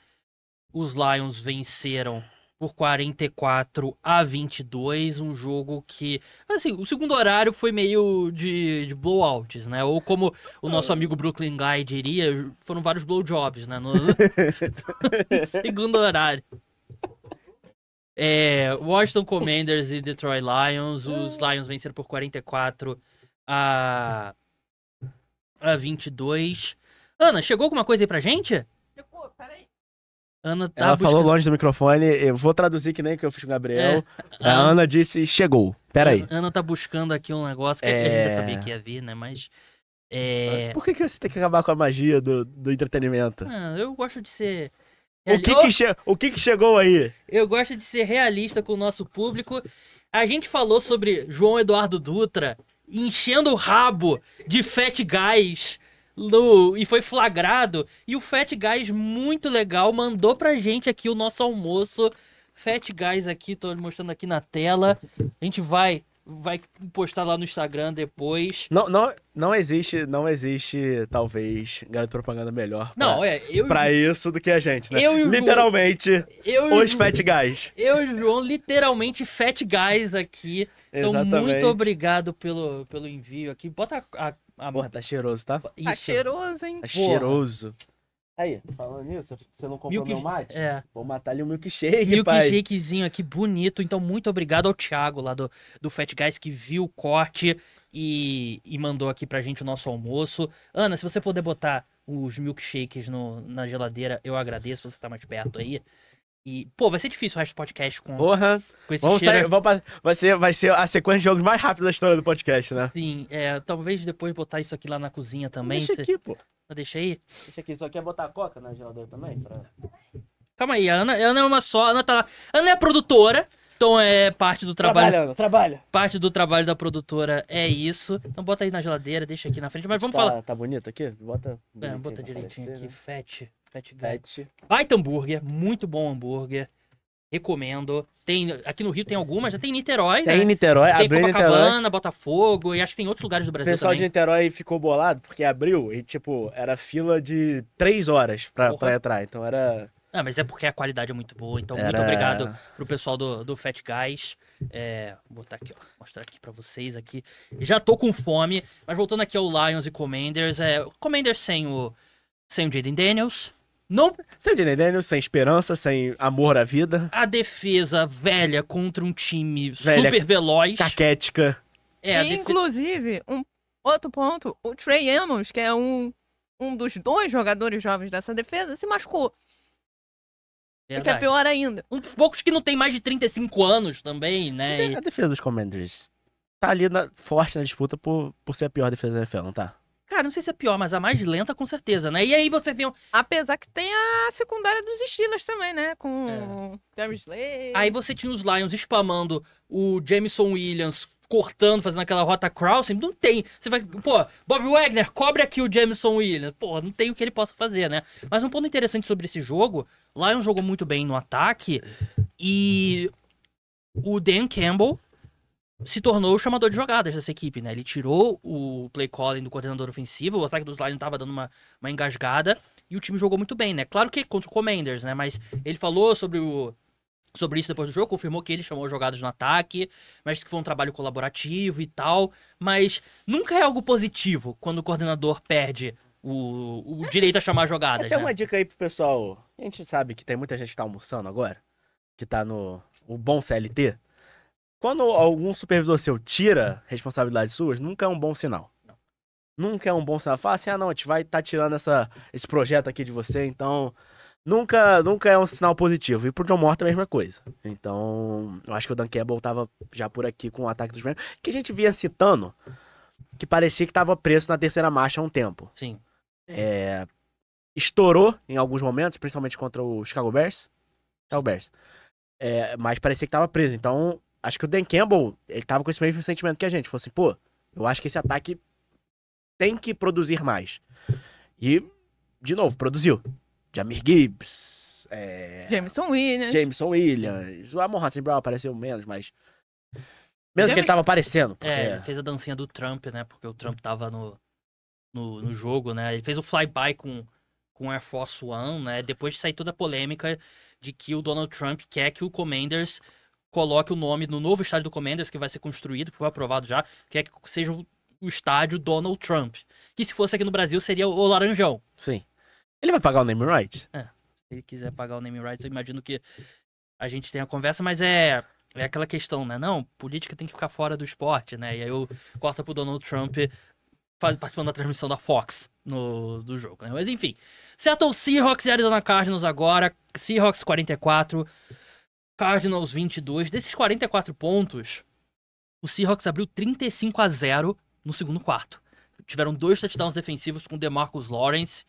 Os Lions venceram por 44-22, um jogo que, assim, o segundo horário foi meio de blowouts, né? Ou como o nosso amigo Brooklyn Guy diria, foram vários blowjobs, né? No segundo horário. Washington Commanders e Detroit Lions. Os Lions venceram por 44-22. Ana, chegou alguma coisa aí pra gente? Chegou, peraí. Ana tá Ela buscando... falou longe do microfone, eu vou traduzir que nem que eu fiz com o Gabriel. A Ana disse, chegou. Peraí. Ana tá buscando aqui um negócio que a gente já sabia que ia vir, né? Mas... Por que você tem que acabar com a magia do entretenimento? eu gosto de ser... O que chegou aí? Eu gosto de ser realista com o nosso público. A gente falou sobre João Eduardo Dutra enchendo o rabo de Fat Guys e foi flagrado. E o Fat Guys, muito legal, mandou pra gente aqui o nosso almoço. Fat Guys aqui, tô mostrando aqui na tela. A gente vai postar lá no Instagram depois. Não existe, talvez, garoto propaganda melhor pra isso do que a gente, né? Eu e o literalmente, os Fat Guys. Eu e o João, literalmente Fat Guys aqui. Então, Exatamente. muito obrigado pelo envio aqui. Bota a Porra, tá cheiroso, tá? Isso. Tá cheiroso, hein? Tá cheiroso. Aí, falando nisso, você não comprou meu mate? Vou matar ali o milkshake, pai. Milkshakezinho aqui, bonito. Então, muito obrigado ao Thiago lá do Fat Guys que viu o corte e mandou aqui pra gente o nosso almoço. Ana, se você puder botar os milkshakes na geladeira, eu agradeço, você tá mais perto aí. E, vai ser difícil o resto do podcast com esse cheiro. Vai ser a sequência de jogos mais rápida da história do podcast, né? Sim, talvez depois botar isso aqui lá na cozinha também. Deixa aqui, pô. Deixa aí. Deixa aqui, só quer botar a coca na geladeira também? Calma aí, a Ana é uma só, a Ana é a produtora, então é parte do trabalho. Trabalha. Parte do trabalho da produtora é isso. Então bota aí na geladeira, deixa aqui na frente, mas vamos falar. Tá bonito aqui? Bota direitinho aqui, né? Fat Guy. Baita hambúrguer, muito bom hambúrguer. Recomendo. Aqui no Rio tem algumas, já tem em Niterói, né? Tem em Niterói, tem abriu em Copacabana, Niterói. Botafogo, e acho que tem outros lugares do O Brasil pessoal também. de Niterói ficou bolado porque abriu e, era fila de 3 horas pra entrar. Então era... Mas é porque a qualidade é muito boa, então muito obrigado pro pessoal do Fat Guys. Vou botar aqui, ó, mostrar aqui pra vocês aqui. Já tô com fome, mas voltando aqui ao Lions e Commanders, Commanders sem o Jaden Daniels. Não... Sem Jaden Daniels, sem esperança, sem amor à vida. A defesa velha contra um time super veloz. Caquética. Inclusive, um outro ponto, o Trey Amos, que é um dos 2 jogadores jovens dessa defesa, se machucou. Verdade. Que é pior ainda. Um dos poucos que não tem mais de 35 anos também, né? A defesa dos Commanders tá ali forte na disputa por ser a pior defesa da NFL, não tá? Cara, não sei se é pior, mas a mais lenta com certeza, né? E aí você vê... Apesar que tem a secundária dos Steelers também, né? Com o Darius Slay. Aí você tinha os Lions spamando o Jameson Williams, cortando, fazendo aquela rota crossing. Não tem. Você vai... Bob Wagner, cobre aqui o Jameson Williams. Não tem o que ele possa fazer, né? Mas um ponto interessante sobre esse jogo, Lions jogou muito bem no ataque e o Dan Campbell se tornou o chamador de jogadas dessa equipe, né? Ele tirou o play calling do coordenador ofensivo, o ataque dos Lions tava dando uma engasgada, e o time jogou muito bem, né? Claro que contra o Commanders, né? Mas ele falou sobre isso depois do jogo, confirmou que ele chamou jogadas no ataque, mas que foi um trabalho colaborativo e tal. Mas nunca é algo positivo quando o coordenador perde o direito a chamar jogadas, Tem né? uma dica aí pro pessoal. A gente sabe que tem muita gente que tá almoçando agora, que tá no o bom CLT. Quando algum supervisor seu tira responsabilidades suas, nunca é um bom sinal. Nunca é um bom sinal. Fala assim, não, a gente vai estar tirando esse projeto aqui de você, então nunca é um sinal positivo. E pro John Morton é a mesma coisa. Então, eu acho que o Dan Campbell tava já por aqui com o ataque dos Rams, que a gente via citando, que parecia que tava preso na terceira marcha há um tempo. Sim. Estourou em alguns momentos, principalmente contra o Chicago Bears. Mas parecia que tava preso. Então, acho que o Dan Campbell, ele tava com esse mesmo sentimento que a gente. Falou assim, pô, eu acho que esse ataque tem que produzir mais. E, de novo, produziu. Jamir Gibbs, Jameson Williams. O Amon-Ra Brown apareceu menos, mas... Menos que ele tava aparecendo. Porque... ele fez a dancinha do Trump, né? Porque o Trump tava no jogo, né? Ele fez o flyby com Air Force One, né? Depois de sair toda a polêmica de que o Donald Trump quer que o Commanders coloque o nome no novo estádio do Commanders, que vai ser construído, que foi aprovado já, quer que seja o estádio Donald Trump. Que se fosse aqui no Brasil seria o Laranjão. Sim. Ele vai pagar o name rights? Se ele quiser pagar o name rights, eu imagino que a gente tenha conversa, mas é aquela questão, né? Não, política tem que ficar fora do esporte, né? E aí eu corta pro Donald Trump participando da transmissão da Fox do jogo, né? Mas enfim, Seattle Seahawks e Arizona Cardinals agora. Seahawks 44, Cardinals 22. Desses 44 pontos, o Seahawks abriu 35-0 no segundo quarto. Tiveram 2 touchdowns defensivos com DeMarcus Lawrence.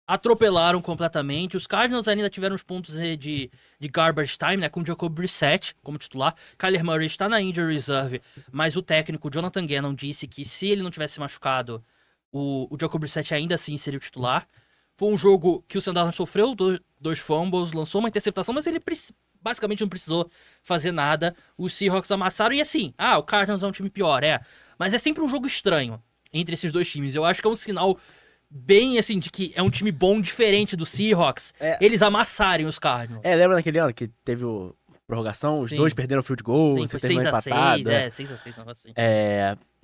Atropelaram completamente. Os Cardinals ainda tiveram os pontos de garbage time, né? Com o Jacob Brissett como titular. Kyler Murray está na injury reserve, mas o técnico Jonathan Gannon disse que se ele não tivesse machucado, o Jacob Brissett ainda assim seria o titular. Foi um jogo que o Sam Darnold sofreu 2 fumbles, lançou uma interceptação, mas ele basicamente não precisou fazer nada. Os Seahawks amassaram e assim, o Cardinals é um time pior, mas é sempre um jogo estranho entre esses dois times. Eu acho que é um sinal bem, assim, de que é um time bom, diferente do Seahawks, eles amassarem os Cardinals. Lembra daquele ano que teve prorrogação, os dois perderam field goal, sim, você foi terminou empatado. 6-6, um negócio assim.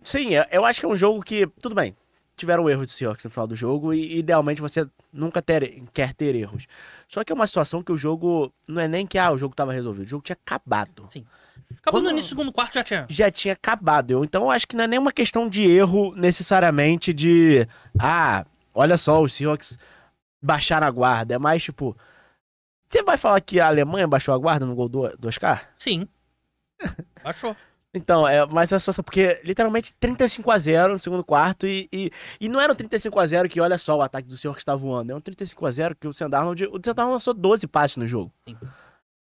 Sim, eu acho que é um jogo que, tudo bem, tiveram erros do Seahawks no final do jogo e idealmente você nunca quer ter erros. Só que é uma situação que o jogo, não é nem que o jogo tava resolvido, o jogo tinha acabado. Sim. Acabou no início do segundo quarto, já tinha acabado. Então eu acho que não é nem uma questão de erro necessariamente de, olha só, os Seahawks baixaram a guarda. É mais tipo, você vai falar que a Alemanha baixou a guarda no gol do Oscar? Sim. Baixou. Então, mas a situação, porque literalmente 35-0 no segundo quarto e não era um 35-0 que, olha só, o ataque do Seahawks está voando. É um 35-0 que o Sam Darnold lançou 12 passes no jogo. Sim.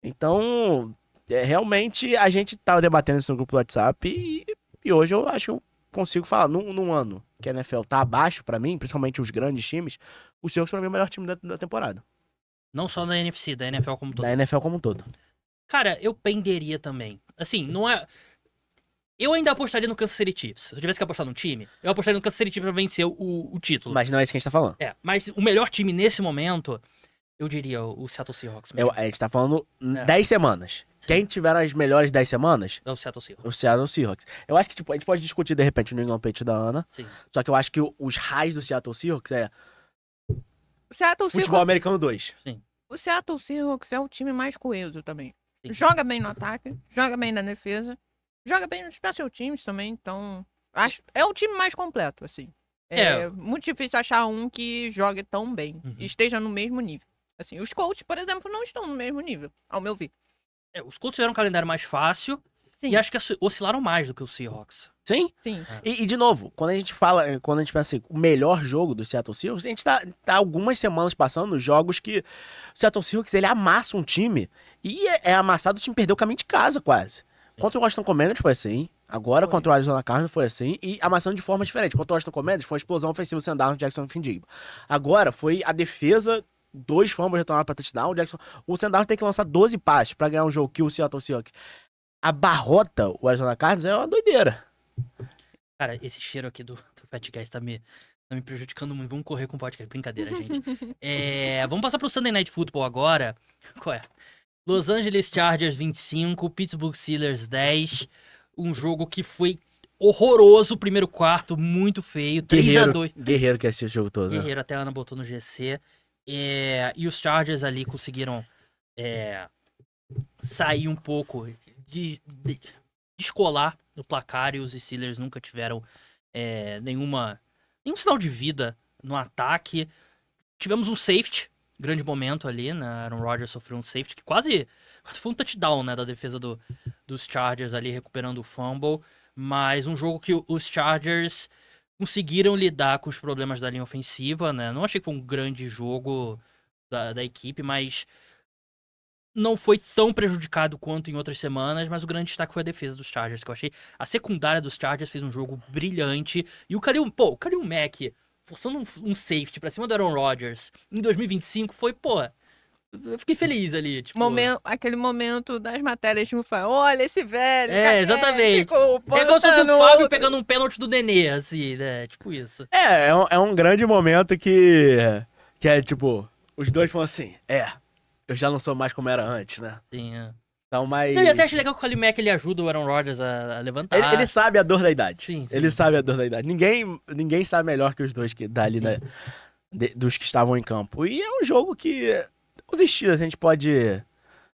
Então, realmente a gente tava debatendo isso no grupo do WhatsApp e hoje eu acho que eu consigo falar, num ano que a NFL tá abaixo pra mim, principalmente os grandes times, o Seahawks pra mim é o melhor time da temporada. Não só da NFC, da NFL como um todo. Da NFL como um todo. Cara, eu penderia também. Assim, não é... Eu ainda apostaria no Kansas City Chiefs. Se eu tivesse que apostar num time, eu apostaria no Kansas City Chiefs pra vencer o título. Mas não é isso que a gente tá falando. Mas o melhor time nesse momento, eu diria o Seattle Seahawks mesmo. A gente tá falando 10 semanas. Sim. Quem tiver as melhores 10 semanas... É o Seattle Seahawks. O Seattle Seahawks. Eu acho que tipo, a gente pode discutir, de repente, o New England Patriots da Ana. Sim. Só que eu acho que os raios do Seattle Seahawks Futebol Seahawks... americano 2. Sim. O Seattle Seahawks é o time mais coeso também. Sim. Joga bem no ataque, joga bem na defesa, joga bem nos special teams também, então... é o time mais completo, assim. É muito difícil achar um que jogue tão bem e esteja no mesmo nível. Assim, os Colts, por exemplo, não estão no mesmo nível, ao meu ver. Os Colts tiveram um calendário mais fácil. Sim. E acho que oscilaram mais do que os Seahawks. Sim? Sim. E de novo, quando a gente pensa assim, o melhor jogo do Seattle Seahawks, a gente tá algumas semanas passando jogos que o Seattle Seahawks, ele amassa um time e é amassado, o time perdeu o caminho de casa quase. Contra o Washington Commanders foi assim, agora contra o Arizona Cardinals foi assim, e amassando de forma diferente. Contra o Washington Commanders foi uma explosão ofensiva do Sam Darnold, Jackson Findigba. Agora foi a defesa, 2 fumbles retornados pra touchdown, o Sam Darnold tem que lançar 12 passes pra ganhar um jogo que o Seattle Seahawks abarrota o Arizona Cardinals, é uma doideira. Cara, esse cheiro aqui do Fat Guys tá me Tá me prejudicando muito. Vamos correr com o podcast. Brincadeira, gente. Vamos passar pro Sunday Night Football agora. Qual é? Los Angeles Chargers 25, Pittsburgh Steelers 10. Um jogo que foi horroroso. Primeiro quarto, muito feio. 3-2. Guerreiro que assistiu esse jogo todo. Né? Guerreiro, até a Ana botou no GC. E os Chargers ali conseguiram sair um pouco, descolar do placar. E os Steelers nunca tiveram nenhum sinal de vida no ataque. Tivemos um safety, grande momento ali, né? Aaron Rodgers sofreu um safety que quase foi um touchdown, né, da defesa dos Chargers ali, recuperando o fumble. Mas um jogo que os Chargers conseguiram lidar com os problemas da linha ofensiva, né? Não achei que foi um grande jogo da equipe, mas não foi tão prejudicado quanto em outras semanas, mas o grande destaque foi a defesa dos Chargers, que eu achei. A secundária dos Chargers fez um jogo brilhante. E o Khalil Mack forçando um safety pra cima do Aaron Rodgers em 2025 foi, eu fiquei feliz ali, tipo... Aquele momento das matérias, tipo, olha esse velho, exatamente. Caquético, É como se fosse o Fábio pegando um pênalti do Nenê, assim, né? Tipo isso. É um grande momento que é, tipo, os dois falam assim, eu já não sou mais como era antes, né? Sim, Então, mas... Não, e até acho legal que o Khalil Mack, ele ajuda o Aaron Rodgers a levantar. Ele sabe a dor da idade. Sim. Ele sabe a dor da idade. Ninguém sabe melhor que os dois que dali, né, dos que estavam em campo. E é um jogo que os Steelers a gente pode...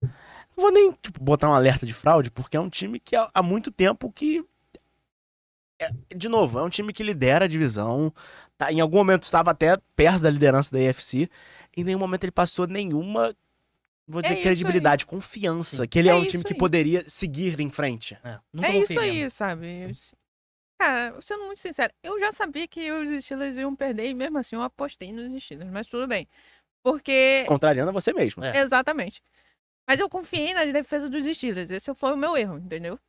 Não vou nem botar um alerta de fraude, porque é um time que há muito tempo que... De novo, é um time que lidera a divisão. Tá, em algum momento estava até perto da liderança da AFC. Em nenhum momento ele passou nenhuma... Vou dizer credibilidade, confiança. Sim. Que ele é um time que poderia seguir em frente. Nunca isso aí, sabe? Cara, sendo muito sincero, eu já sabia que os Steelers iam perder e mesmo assim eu apostei nos Steelers, mas tudo bem. Porque... Contrariando a você mesmo. Exatamente. Mas eu confiei nas defesas dos Steelers. Esse foi o meu erro, entendeu?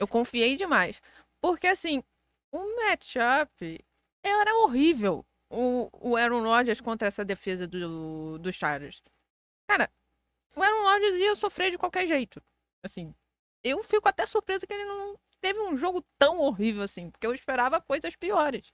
Eu confiei demais. Porque, assim, o matchup era horrível. O Aaron Rodgers contra essa defesa dos Chargers. Cara, o Aaron Rodgers ia sofrer de qualquer jeito. Assim, eu fico até surpresa que ele não teve um jogo tão horrível assim, porque eu esperava coisas piores.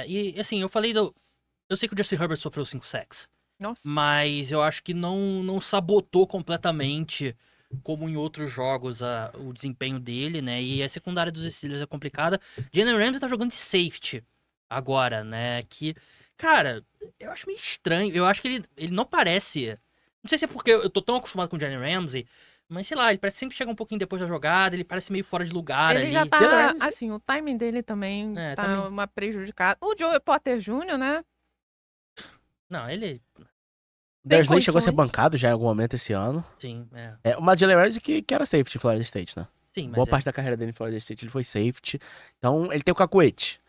E assim, eu falei eu sei que o Justin Herbert sofreu 5 sacks. Nossa. Mas eu acho que não sabotou completamente, como em outros jogos, o desempenho dele, né? E a secundária dos Steelers é complicada. Jalen Ramsey tá jogando de safety agora, né? Que, cara, eu acho meio estranho. Eu acho que ele não parece... Não sei se é porque eu tô tão acostumado com o Jalen Ramsey, mas sei lá, ele parece que sempre chega um pouquinho depois da jogada, ele parece meio fora de lugar ele ali. Já tá, assim, o timing dele também tá também... uma prejudicada. O Joey Porter Jr., né? Não, ele... Dersley chegou a ser bancado já em algum momento esse ano. Sim, Uma Jalen Ramsey que era safety em Florida State, né? Sim, mas boa parte da carreira dele em Florida State ele foi safety. Então ele tem o cacuete.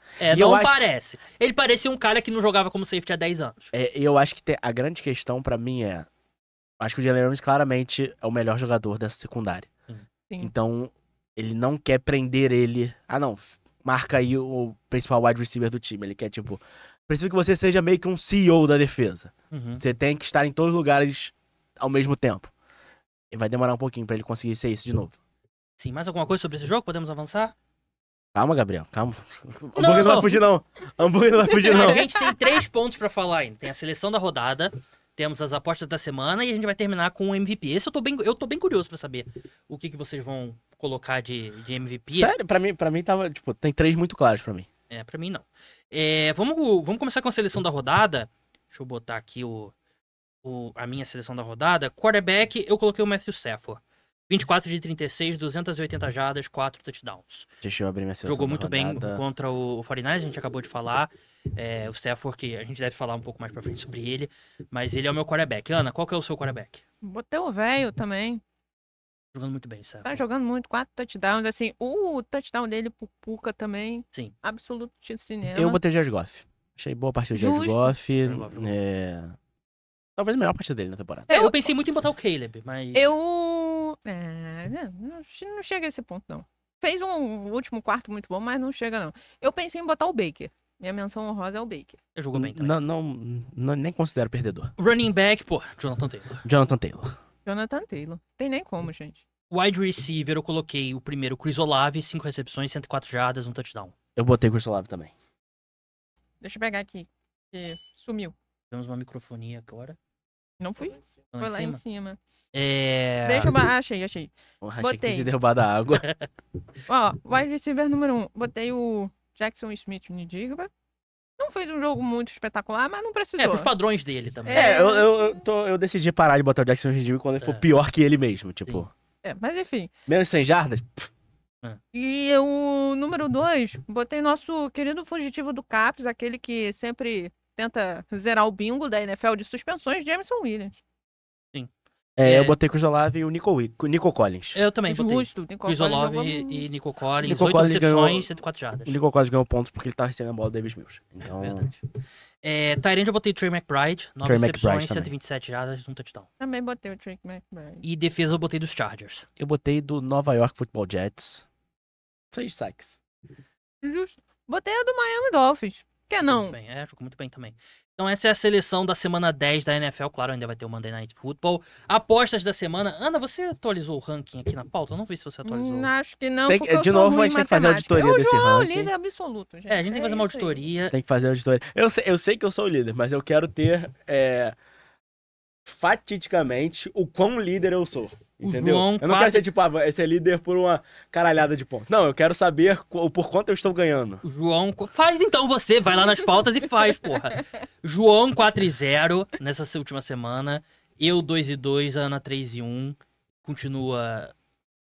Parece. Ele parecia um cara que não jogava como safety há 10 anos. E eu acho que a grande questão pra mim acho que o Jalen Ramsey claramente é o melhor jogador dessa secundária. Sim. Então, ele não quer prender ele... marca aí o principal wide receiver do time. Ele quer, preciso que você seja meio que um CEO da defesa. Uhum. Você tem que estar em todos os lugares ao mesmo tempo. E vai demorar um pouquinho pra ele conseguir ser isso de novo. Sim, mais alguma coisa sobre esse jogo? Podemos avançar? Calma, Gabriel, calma. O hambúrguer não vai fugir, não. Hambúrguer não vai fugir, não. A gente tem 3 pontos pra falar ainda. Tem a seleção da rodada... Temos as apostas da semana e a gente vai terminar com o MVP. Esse eu tô bem curioso pra saber o que vocês vão colocar de MVP. Sério? Pra mim tava, tem 3 muito claros pra mim. Pra mim não. Vamos começar com a seleção da rodada. Deixa eu botar aqui a minha seleção da rodada. Quarterback, eu coloquei o Matthew Stafford. 24 de 36, 280 jardas, 4 touchdowns. Deixa eu abrir minha seleção. Jogou muito bem contra o 49ers, a gente acabou de falar. O Stafford, que a gente deve falar um pouco mais pra frente sobre ele, mas ele é o meu quarterback. Ana, qual que é o seu quarterback? Botei o velho também. Jogando muito bem, Stafford. Tá jogando muito, 4 touchdowns. Assim, o touchdown dele pro Puka também. Sim. Absoluto cinema. Eu botei o Jared Goff. Achei boa a partida do Jared Goff. Talvez a melhor partida dele na temporada. Eu pensei muito em botar o Caleb, mas... Não chega a esse ponto, não. Fez um último quarto muito bom, mas não chega, não. Eu pensei em botar o Baker. Minha menção honrosa é o Baker. Ele jogou bem também. Não, nem considero perdedor. Running back, Jonathan Taylor. Jonathan Taylor. Tem nem como, gente. Wide receiver, eu coloquei o primeiro, Chris Olave, 5 recepções, 104 jardas, 1 touchdown. Eu botei o Chris Olave também. Deixa eu pegar aqui. Que sumiu. Temos uma microfonia agora. Não fui? Lá Foi em lá cima. em cima. É... Achei. Porra, achei que Botei. tinha derrubado a água. Ó, wide receiver número 1. Botei o Jackson Smith Njigba. Não fez um jogo muito espetacular, mas não precisou. pros padrões dele também. Eu decidi parar de botar o Jackson Hill quando ele for pior que ele mesmo, tipo. Sim. Mas enfim. Menos 100 jardas? E o número 2, botei nosso querido fugitivo do Caps, aquele que sempre tenta zerar o bingo da NFL de suspensões, Jameson Williams. Eu botei Chris Olave e o Nico Collins. Eu também botei. Justo. Chris Olave e Nico Collins. Nico 8 Collins recepções, ganhou- 104 jardas. O Nico Collins ganhou pontos porque ele tá recebendo a bola do Davis Mills. Então, Verdade. Tyrande eu botei Trey McBride. 9 Trey recepções, McBride também. 127 jardas, um touchdown. Também botei o Drake McBride. E defesa eu botei dos Chargers. eu botei do Nova York Football Jets. 6 sacks. Justo. Botei a do Miami Dolphins. Que não? Muito bem, jogou muito bem também. Então essa é a seleção da semana 10 da NFL. Claro, ainda vai ter o Monday Night Football. Apostas da semana. Ana, você atualizou o ranking aqui na pauta? Eu não vi se você atualizou. Acho que não, Tem- porque eu de sou novo, ruim a gente em tem que fazer a matemática. auditoria O desse João é o ranking. líder absoluto, gente. A gente tem que fazer uma isso aí. auditoria. Tem que fazer a auditoria. Eu sei que eu sou o líder, mas eu quero ter fatidicamente o quão líder eu sou. O Entendeu? João Eu não quero ser tipo, ser líder por uma caralhada de pontos. Não, eu quero saber por quanto eu estou ganhando. O João. Faz então você, vai lá nas pautas e faz, porra. João 4-0 nessa última semana. Eu 2-2, Ana 3-1. Continua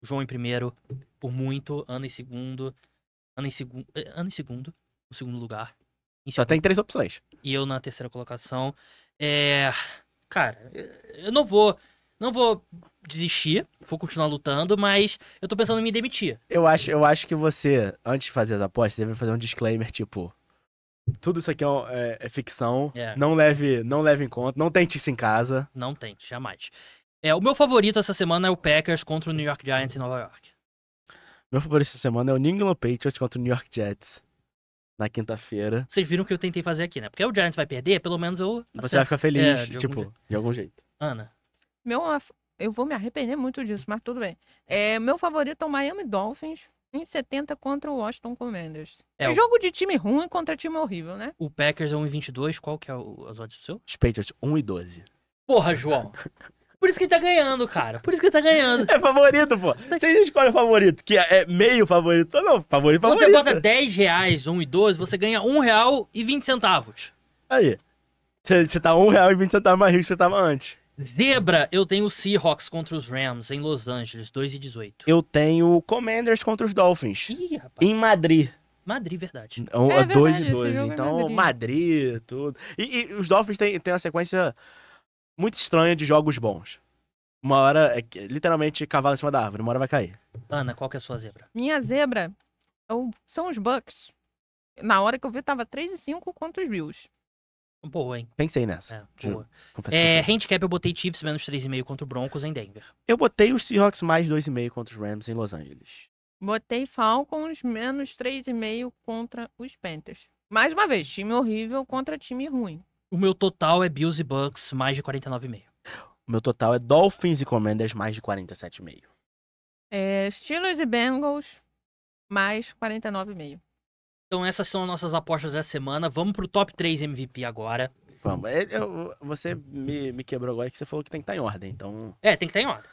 João em primeiro por muito. Ana em segundo. Ana em segundo. No segundo lugar. Só tem 3 opções. E eu na terceira colocação. Cara, eu não vou desistir, vou continuar lutando, mas eu tô pensando em me demitir. Eu acho que você, antes de fazer as apostas, deve fazer um disclaimer, tipo... Tudo isso aqui é ficção, não leve em conta, não tente isso em casa. Não tente, jamais. O meu favorito essa semana é o Packers contra o New York Giants em Nova York. Meu favorito essa semana é o New England Patriots contra o New York Jets. Na quinta-feira. Vocês viram o que eu tentei fazer aqui, né? Porque o Giants vai perder, pelo menos eu... Você vai ficar feliz, de algum tipo, jeito. de algum jeito. Ana. Eu vou me arrepender muito disso, mas tudo bem. Meu favorito é o Miami Dolphins em 70 contra o Washington Commanders. É jogo de time ruim contra time horrível, né? O Packers é 1-22, qual que é as odds do seu? Os Patriots 1-12. Porra, João. Por isso que ele tá ganhando, cara. Por isso que ele tá ganhando. É favorito, pô. Vocês escolhem o favorito, que é meio favorito. Não, favorito. Você bota R$10, 1,12, você ganha R$1,20. Aí. Você tá R$1,20 mais rico que você tava antes. Zebra, eu tenho o Seahawks contra os Rams em Los Angeles, 2-18. Eu tenho Commanders contra os Dolphins. Ih, rapaz. Em Madrid. Madrid, verdade. Então, É verdade, 2 esse e 2. jogo é Então, Madrid, tudo. E os Dolphins têm uma sequência muito estranha de jogos bons. Uma hora é literalmente cavalo em cima da árvore, uma hora vai cair. Ana, qual que é a sua zebra? Minha zebra são os Bucks. Na hora que eu vi, tava 3-5 contra os Bills. Boa, hein? Pensei nessa. Boa. Confesso que pensei. Handicap eu botei Chiefs menos 3,5 contra o Broncos em Denver. Eu botei os Seahawks mais 2,5 contra os Rams em Los Angeles. Botei Falcons menos 3,5 contra os Panthers. Mais uma vez, time horrível contra time ruim. O meu total é Bills e Bucks mais de 49,5. O meu total é Dolphins e Commanders mais de 47,5. Steelers e Bengals mais 49,5. Então essas são nossas apostas da semana. Vamos pro top 3 MVP agora. Vamos. Você me quebrou agora que você falou que tem que estar em ordem, então... Tem que estar em ordem.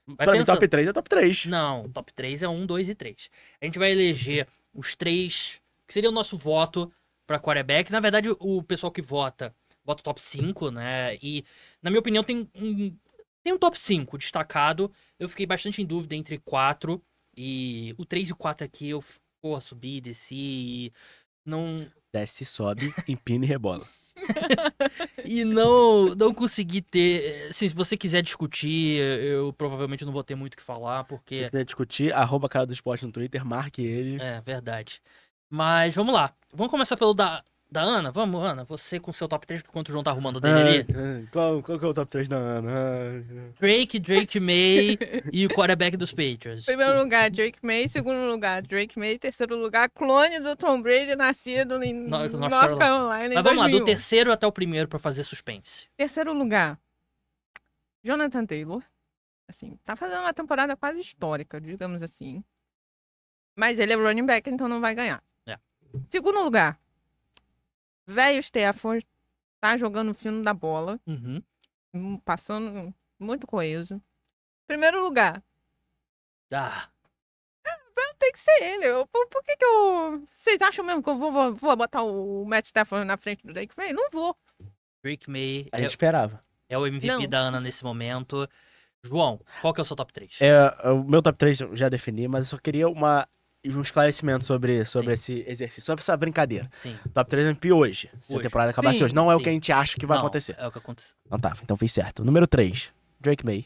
Vai Pra mim, pensando. top 3 é top 3. Não, top 3 é 1, 2 e 3. A gente vai eleger os 3, que seria o nosso voto pra quarterback. Na verdade, o pessoal que vota o top 5, né? E, na minha opinião, tem um top 5 destacado. Eu fiquei bastante em dúvida entre 4. E o 3 e o 4 aqui, eu subi, desci. Não. Desce, sobe, empina e rebola. E não consegui ter. Se você quiser discutir, eu provavelmente não vou ter muito o que falar, porque. Se quiser discutir, @cara do esporte no Twitter, marque ele. É, verdade. Mas vamos lá. Vamos começar pelo da Ana? Vamos, Ana. Você com seu top 3, enquanto o João tá arrumando o dele ali. Qual que é o top 3 da Ana? Drake May e o quarterback dos Patriots. Primeiro lugar, Drake May. Segundo lugar, Drake May. Terceiro lugar, clone do Tom Brady, nascido em North Carolina. Mas vamos lá, do terceiro até o primeiro pra fazer suspense. Terceiro lugar, Jonathan Taylor. Assim, tá fazendo uma temporada quase histórica, digamos assim. Mas ele é running back, então não vai ganhar. É. Segundo lugar, Velho Stafford tá jogando fino da bola, Uhum. passando muito coeso. Primeiro lugar, Ah, tem que ser ele. Por que que eu... Vocês acham mesmo que eu vou botar o Matt Stafford na frente do Drake May? Não vou. Drake May A gente esperava. é o MVP Não. da Ana nesse momento. João, qual que é o seu top 3? O meu top 3 eu já defini, mas eu só queria um esclarecimento sobre Sim. esse exercício, sobre essa brincadeira. Sim. Top 3 MVP hoje. Se a Hoje. temporada acabasse Sim, hoje. Não é o sim. que a gente acha que vai Não, acontecer. É o que aconteceu. Não tá, então fiz certo. Número 3, Drake May,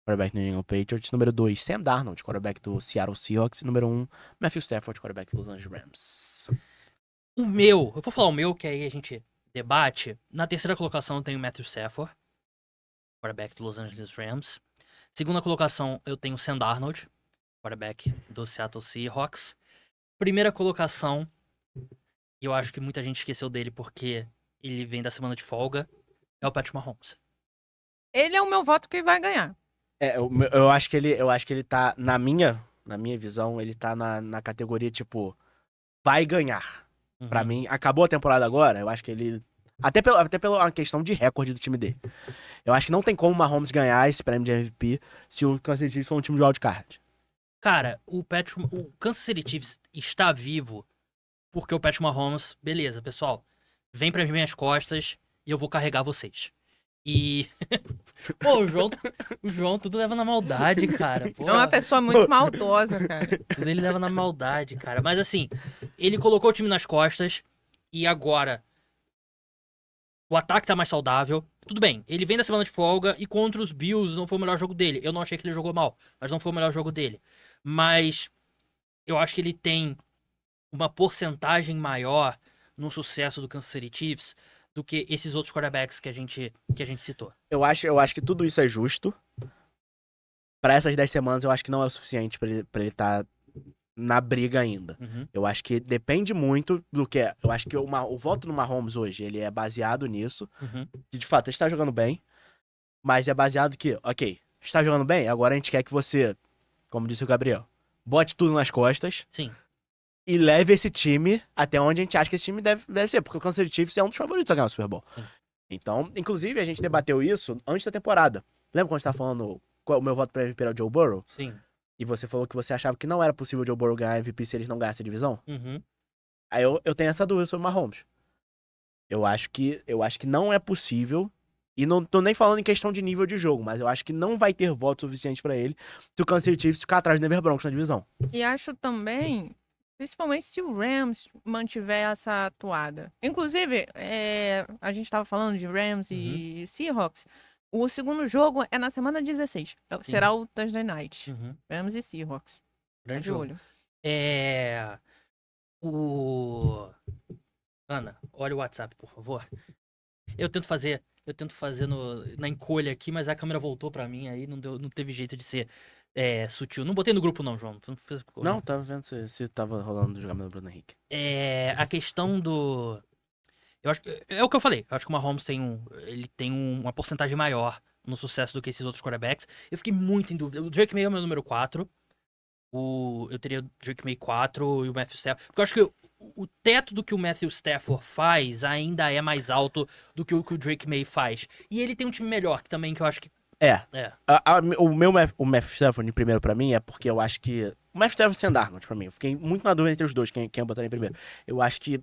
quarterback do New England Patriots. Número 2, Sam Darnold, quarterback do Seattle Seahawks. E número 1, Matthew Stafford, quarterback do Los Angeles Rams. Eu vou falar o meu, que aí a gente debate. Na terceira colocação eu tenho o Matthew Stafford, quarterback do Los Angeles Rams. Segunda colocação eu tenho o Sam Darnold, quarterback do Seattle Seahawks. Primeira colocação, e eu acho que muita gente esqueceu dele porque ele vem da semana de folga, é o Patrick Mahomes. Ele é o meu voto que vai ganhar. Eu acho que ele tá, na minha visão, ele tá na categoria, tipo, vai ganhar. Uhum. Pra mim, acabou a temporada agora, eu acho que ele... Até pela questão de recorde do time dele. Eu acho que não tem como o Mahomes ganhar esse prêmio de MVP se o Kansas City Chiefs for um time de wildcard. Cara, o Kansas City Chiefs está vivo porque o Patrick Mahomes, beleza, pessoal, vem pra minhas costas e eu vou carregar vocês. E... Pô, o João tudo leva na maldade, cara. Pô, É uma pessoa muito maldosa, cara. tudo ele leva na maldade, cara. Mas assim, ele colocou o time nas costas e agora o ataque tá mais saudável. Tudo bem, ele vem da semana de folga e contra os Bills não foi o melhor jogo dele. Eu não achei que ele jogou mal, mas não foi o melhor jogo dele. Mas eu acho que ele tem uma porcentagem maior no sucesso do Kansas City Chiefs do que esses outros quarterbacks que a gente citou. Eu acho que tudo isso é justo. Pra essas 10 semanas, eu acho que não é o suficiente pra ele tá na briga ainda. Uhum. Eu acho que depende muito do que é. Eu acho que o voto no Mahomes hoje, ele é baseado nisso. Uhum. Que, de fato, ele está jogando bem. Mas é baseado que, ok, está jogando bem, agora a gente quer que você, como disse o Gabriel, bote tudo nas costas Sim. e leve esse time até onde a gente acha que esse time deve ser. Porque o Kansas City Chiefs é um dos favoritos a ganhar o Super Bowl. Sim. Então, inclusive, a gente debateu isso antes da temporada. Lembra quando a gente tava falando qual o meu voto pra MVP era o Joe Burrow? Sim. E você falou que você achava que não era possível o Joe Burrow ganhar MVP se eles não ganhassem a divisão? Uhum. Aí eu tenho essa dúvida sobre o Mahomes. Eu acho que não é possível. E não tô nem falando em questão de nível de jogo, mas eu acho que não vai ter voto suficiente pra ele se o Kansas City Chiefs ficar atrás do Denver Broncos na divisão. E acho também, principalmente se o Rams mantiver essa atuada. Inclusive, a gente tava falando de Rams e Seahawks. O segundo jogo é na semana 16. Será o Thursday Night. Uhum. Rams e Seahawks. Tá Grande de jogo. olho. Ana, olha o WhatsApp, por favor. Eu tento fazer na encolha aqui, mas a câmera voltou pra mim, aí não teve jeito de ser sutil. Não botei no grupo não, João. Não, tava vendo se tava rolando o jogamento do Bruno Henrique. A questão do... Eu acho, é o que eu falei. Eu acho que o Mahomes tem uma porcentagem maior no sucesso do que esses outros quarterbacks. Eu fiquei muito em dúvida. O Drake May é o meu número 4. Eu teria o Drake May 4 e o Matthew Stafford. Porque eu acho que o teto do que o Matthew Stafford faz ainda é mais alto do que o Drake May faz. E ele tem um time melhor, que também que eu acho que... O Matthew Stafford em primeiro pra mim é porque eu acho que... O Matthew Stafford e o Sam Darnold pra mim. Eu fiquei muito na dúvida entre os dois, quem eu botaria em primeiro. Eu acho que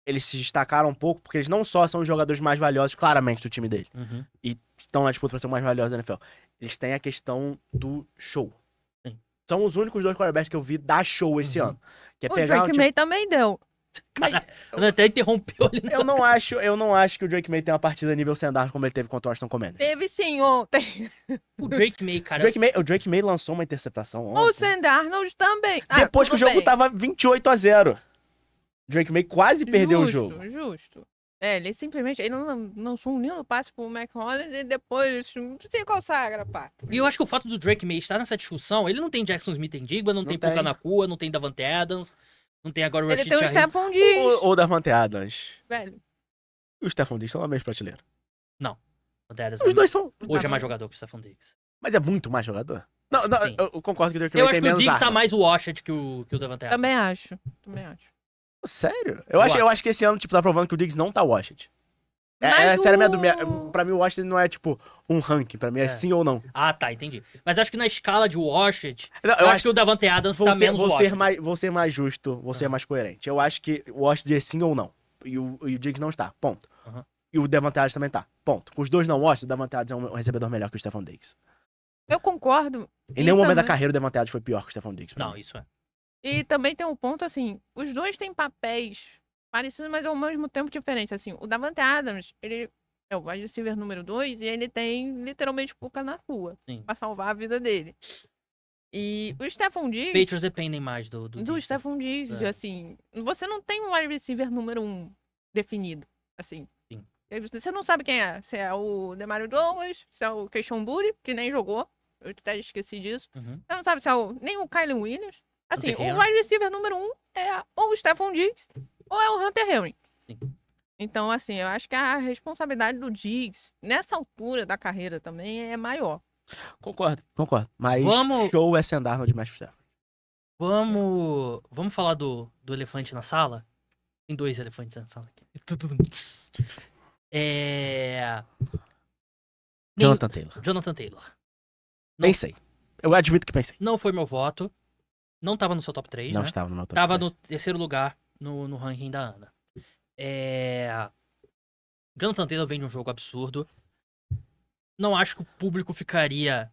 eles se destacaram um pouco porque eles não só são os jogadores mais valiosos, claramente, do time dele. Uhum. E estão na disputa pra ser o mais valioso da NFL. Eles têm a questão do show. Sim. São os únicos dois quarterbacks que eu vi dar show esse ano. Que é O pegar Drake May também deu. Cara, até interrompeu ali. Eu não acho que o Drake May tem uma partida nível Sam Darnold como ele teve contra o Washington Commanders. Teve sim ontem. O Drake May, cara... O Drake May lançou uma interceptação O ontem. Sam Darnold também. Depois que o tudo jogo bem. tava 28-0. Drake May quase perdeu o jogo. Justo. Ele simplesmente não lançou um lindo passe pro McCollins e depois se consagra, pá. E eu acho que o fato do Drake May estar nessa discussão, ele não tem Jackson Smith-Njigba, não tem Puka Nacua, não tem Davante Adams, não tem agora o Ele Rashid tem o Shaheed. Stephon Diggs. Ou Davante Adams. Velho. E o Stephon Diggs estão na mesma prateleira. O Adams Os dois são... hoje é mais jogador que o Stephon Diggs. Mas é muito mais jogador. Não, Sim. eu concordo que o Drake Eu May acho tem que o menos Diggs tá arma. mais washed que o Davante Adams. Também acho. Sério? Eu acho que esse ano, tipo, tá provando que o Diggs não tá washed. Mas Sério, pra mim o washed não é, tipo, um ranking. Pra mim é sim ou não. Ah, tá, entendi. Mas acho que na escala de washed, Não, eu acho que o Davante Adams tá menos washed. Vou ser mais justo, vou ser mais coerente. Eu acho que o washed é sim ou não. E o Diggs não está, ponto. Uhum. E o Davante Adams também tá, ponto. Com os dois não washed, o Davante Adams é um recebedor melhor que o Stephon Diggs. Eu concordo. Em nenhum momento da também- carreira o Davante Adams foi pior que o Stephon Diggs. pra Não, mim. isso é. E também tem um ponto, assim, os dois têm papéis parecidos, mas ao mesmo tempo diferentes. Assim, o Davante Adams, ele é o wide receiver número 2 e ele tem literalmente pouca na rua Sim. pra salvar a vida dele. E o Stephon Diggs, Patriots dependem mais do do Diggs. Stephon Diggs, É. assim, você não tem um wide receiver número 1 definido, assim. Sim. Você não sabe quem é, se é o Demario Douglas, se é o Keishon Boutte, que nem jogou, eu até esqueci disso. Uhum. Você não sabe se é nem o Kylie Williams. Assim, Hunter o Henry. wide receiver número 1 é ou o Stephon Diggs ou é o Hunter Henry. Sim. Então, assim, eu acho que a responsabilidade do Diggs, nessa altura da carreira também, é maior. Concordo. Mas Vamos- show é Sam Darnold de Matthew Stafford. Vamos falar do elefante na sala? Tem 2 elefantes na sala aqui. Jonathan Taylor. Jonathan Taylor. Não- Pensei. Eu admito que pensei. Não foi meu voto. Não tava no seu top 3, Não né? estava no meu top Tava 3. no terceiro lugar no ranking da Ana. Jonathan Taylor vem de um jogo absurdo. Não acho que o público ficaria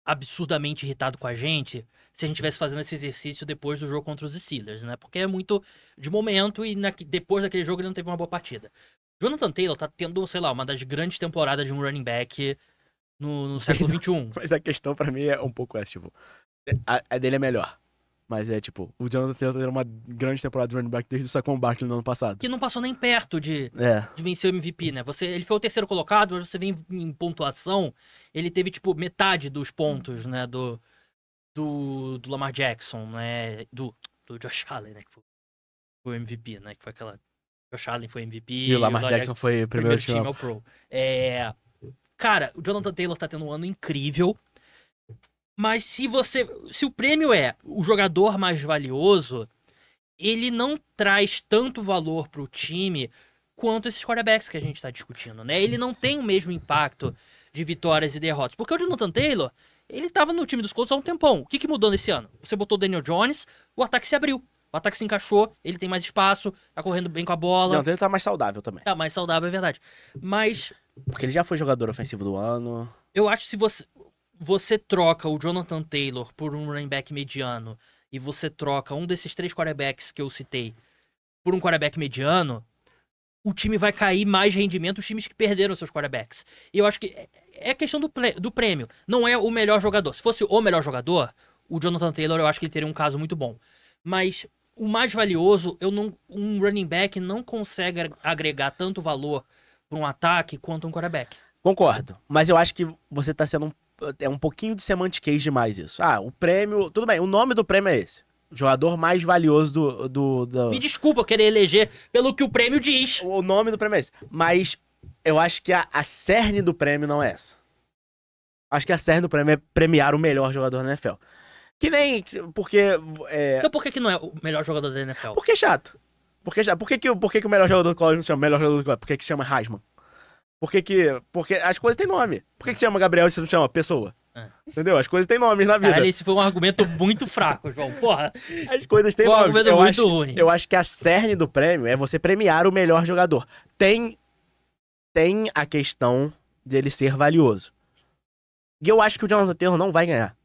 absurdamente irritado com a gente se a gente estivesse fazendo esse exercício depois do jogo contra os Steelers, né? Porque é muito de momento e depois daquele jogo ele não teve uma boa partida. Jonathan Taylor tá tendo, sei lá, uma das grandes temporadas de um running back no século XXI. Mas a questão pra mim é um pouco essa, tipo... A dele é melhor. Mas é, tipo... O Jonathan Taylor teve uma grande temporada de running back desde o Saquon Barkley no ano passado. Que não passou nem perto de vencer o MVP, né? Ele foi o terceiro colocado, mas você vê em pontuação, ele teve, tipo, metade dos pontos, né? Do Lamar Jackson, né? Do Josh Allen, né? Que foi o MVP, né? Que foi aquela... Josh Allen foi MVP. E o Lamar Jackson foi o primeiro time ao Pro. Cara, o Jonathan Taylor tá tendo um ano incrível. Mas se o prêmio é o jogador mais valioso, ele não traz tanto valor pro time quanto esses quarterbacks que a gente tá discutindo, né? Ele não tem o mesmo impacto de vitórias e derrotas. Porque o Jonathan Taylor, ele tava no time dos Colts há um tempão. O que mudou nesse ano? Você botou o Daniel Jones, o ataque se abriu. O ataque se encaixou, ele tem mais espaço, tá correndo bem com a bola. Não, ele tá mais saudável também. Tá mais saudável, é verdade. Mas Porque ele já foi jogador ofensivo do ano. eu acho que se você troca o Jonathan Taylor por um running back mediano e você troca um desses 3 quarterbacks que eu citei por um quarterback mediano, o time vai cair mais rendimento os times que perderam seus quarterbacks. E eu acho que é questão do prêmio. Não é o melhor jogador. Se fosse o melhor jogador, o Jonathan Taylor eu acho que ele teria um caso muito bom. Mas o mais valioso, um running back não consegue agregar tanto valor para um ataque quanto um quarterback. Concordo. Mas eu acho que você tá sendo um pouquinho de semantiquez demais isso. Ah, o prêmio... Tudo bem, o nome do prêmio é esse. Jogador mais valioso do... Me desculpa eu querer eleger pelo que o prêmio diz. O nome do prêmio é esse. Mas eu acho que a cerne do prêmio não é essa. Acho que a cerne do prêmio é premiar o melhor jogador da NFL. Que nem... Porque... Então por que não é o melhor jogador da NFL? Porque é chato. Porque que o melhor jogador do college não se chama melhor jogador do college? Por que se chama Heisman? Porque as coisas têm nome. Por que se chama Gabriel e se não chama Pessoa? Entendeu? As coisas têm nomes na vida. Caralho, esse foi um argumento muito fraco, João. Porra. As coisas têm Foi um nomes. argumento muito ruim. Eu acho que a cerne do prêmio é você premiar o melhor jogador. Tem a questão dele ser valioso. E eu acho que o Jonathan Taylor não vai ganhar.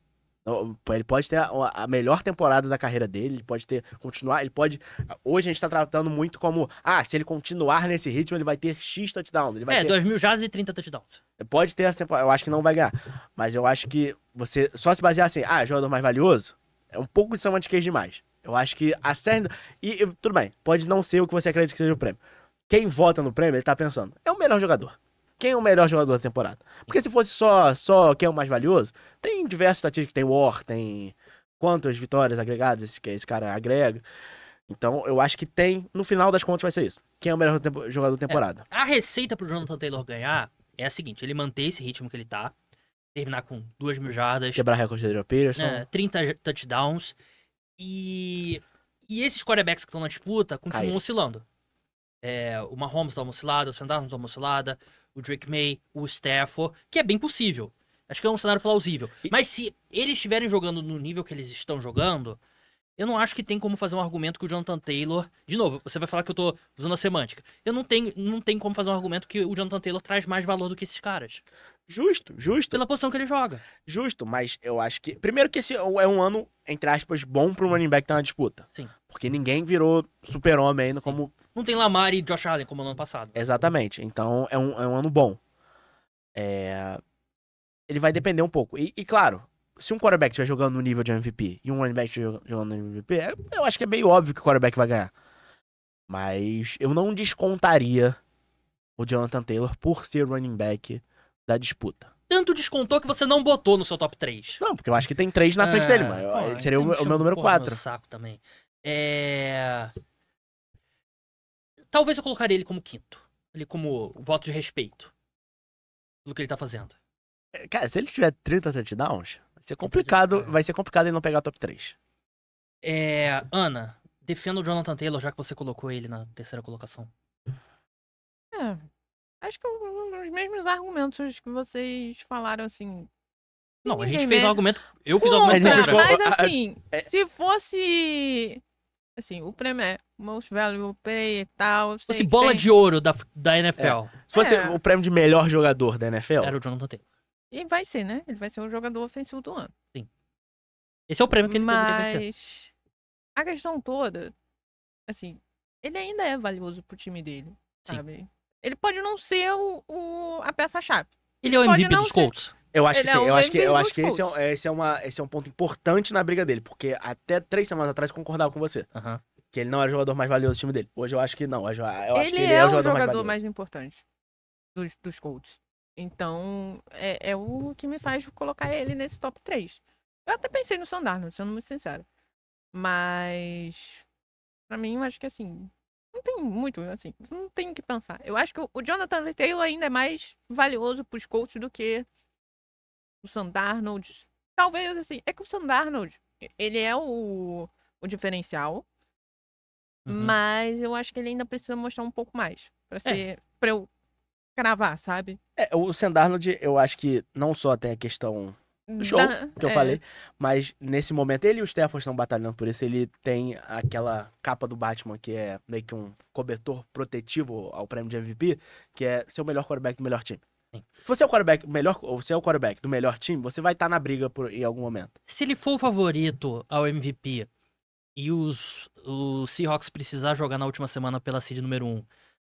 Ele pode ter a melhor temporada da carreira dele, ele pode continuar, ele pode... Hoje a gente tá tratando muito como, se ele continuar nesse ritmo, ele vai ter X touchdowns. Ele vai ter... 2.000 jardas e 30 touchdowns. Pode ter essa temporada, eu acho que não vai ganhar. Mas eu acho que você só se basear assim, jogador mais valioso, é um pouco de semantiquez demais. Eu acho que a cerne... E tudo bem, pode não ser o que você acredita que seja o prêmio. Quem vota no prêmio, ele tá pensando, é o melhor jogador. Quem é o melhor jogador da temporada? Porque se fosse só quem é o mais valioso, tem diversas estatísticas, tem WAR, tem quantas vitórias agregadas esse cara agrega. Então, eu acho que no final das contas vai ser isso. Quem é o melhor jogador da temporada? A receita pro Jonathan Taylor ganhar é a seguinte, ele manter esse ritmo que ele tá, terminar com 2.000 jardas, Quebrar recorde de Adrian Peterson. 30 touchdowns e E esses quarterbacks que estão na disputa continuam Cai. oscilando. O Mahomes dá uma oscilada, o Sam Darnold dá uma oscilada, o Drake May, o Stafford, que é bem possível. Acho que é um cenário plausível. Mas se eles estiverem jogando no nível que eles estão jogando, eu não acho que tem como fazer um argumento que o Jonathan Taylor... De novo, você vai falar que eu tô usando a semântica. Não tem como fazer um argumento que o Jonathan Taylor traz mais valor do que esses caras. Justo. Pela posição que ele joga. Justo, mas eu acho que... Primeiro que esse é um ano, entre aspas, bom pro running back estar na disputa. Sim. Porque ninguém virou super-homem ainda como... Não tem Lamar e Josh Allen como no ano passado. Exatamente. Então é um ano bom. Ele vai depender um pouco. E claro, se um quarterback estiver jogando no nível de MVP e um running back estiver jogando no nível de MVP, eu acho que é meio óbvio que o quarterback vai ganhar. Mas eu não descontaria o Jonathan Taylor por ser running back da disputa. Tanto descontou que você não botou no seu top 3. Não, porque eu acho que tem 3 na frente dele, mas ele seria o meu número 4. Saco também. Talvez eu colocaria ele como quinto. Ele como voto de respeito. Do que ele tá fazendo. Cara, se ele tiver 30 touchdowns, vai ser complicado ele não pegar top 3. Ana, defenda o Jonathan Taylor, já que você colocou ele na terceira colocação. Acho que os mesmos argumentos que vocês falaram, assim. Não, a gente ninguém fez um mesmo. argumento. Eu fiz um argumento. a gente pra você. Mas assim, se fosse. Assim, o prêmio é Most Valuable Player e tal. Se fosse bola de ouro da NFL, Se fosse o prêmio de melhor jogador da NFL, era o Jonathan Taylor. E vai ser, né? Ele vai ser o jogador ofensivo do ano. Esse é o prêmio que ele deveria ser. Mas a questão toda, assim, ele ainda é valioso pro time dele, Sim. sabe? Ele pode não ser a peça-chave. Ele é o Pode MVP não dos ser. Colts. eu acho Ele que é sim. um Eu acho que MVP esse dos esse é um ponto importante na briga dele, porque até 3 semanas atrás eu concordava com você, Aham. que ele não era o jogador mais valioso do time dele. Hoje eu acho que não. Eu acho que Ele ele é o o jogador jogador mais mais importante dos Colts. Então, é o que me faz colocar ele nesse top 3. Eu até pensei no Sam Darnold, sendo muito sincero. Mas, pra mim, eu acho que assim, não tem muito, assim, não tem o que pensar. Eu acho que o Jonathan Taylor ainda é mais valioso pros Colts do que o Sam Darnold. Talvez, assim, é que o Sam Darnold, ele é o diferencial, Uhum. mas eu acho que ele ainda precisa mostrar um pouco mais pra eu cravar, sabe? O Sam Darnold, eu acho que não só tem a questão do show, que eu falei, mas nesse momento ele e o Stafford estão batalhando por isso. Ele tem aquela capa do Batman, que é meio que um cobertor protetivo ao prêmio de MVP, que é ser o melhor quarterback do melhor time. Sim. Se você é o quarterback do melhor time, você vai estar na briga em algum momento. Se ele for o favorito ao MVP e o Seahawks precisar jogar na última semana pela seed número 1,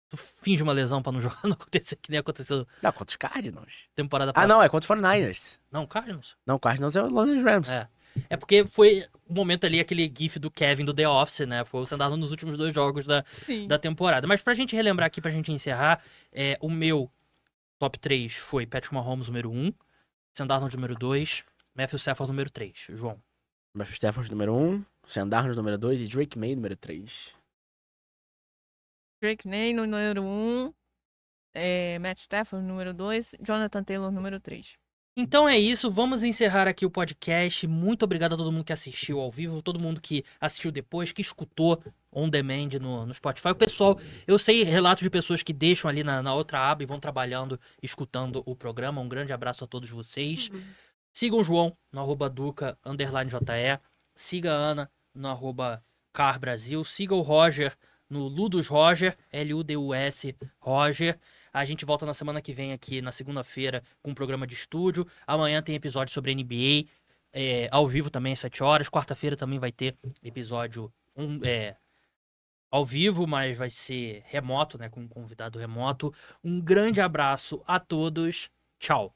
tu finge uma lesão pra não jogar, não acontecer que nem aconteceu Não, contra os Cardinals. temporada Ah, passada. não, é contra os 49ers. Não, Cardinals. Não, o Cardinals é o Los Angeles Rams. É porque foi o momento ali, aquele gif do Kevin do The Office, né? Foi o Sam Darnold nos últimos 2 jogos da temporada. Mas pra gente relembrar aqui, pra gente encerrar, o meu top 3 foi Patrick Mahomes número 1, Sam Darnold número 2, Matthew Stafford número 3. João. Matthew Stafford número 1, Sam Darnold número 2 e Drake May número 3. Drake May no número 1, Matt Stafford número 2, Jonathan Taylor número 3. Então é isso, vamos encerrar aqui o podcast. Muito obrigado a todo mundo que assistiu ao vivo, todo mundo que assistiu depois, que escutou on demand no Spotify. O pessoal, eu sei relatos de pessoas que deixam ali na outra aba e vão trabalhando, escutando o programa. Um grande abraço a todos vocês. Sigam o João no @duca_JE. Siga a Ana no @carbrasil. Siga o Roger no Ludus Roger, Ludus Roger. A gente volta na semana que vem aqui, na segunda-feira, com um programa de estúdio. Amanhã tem episódio sobre NBA, ao vivo também às 7 horas. Quarta-feira também vai ter episódio ao vivo, mas vai ser remoto, né, com um convidado remoto. Um grande abraço a todos. Tchau.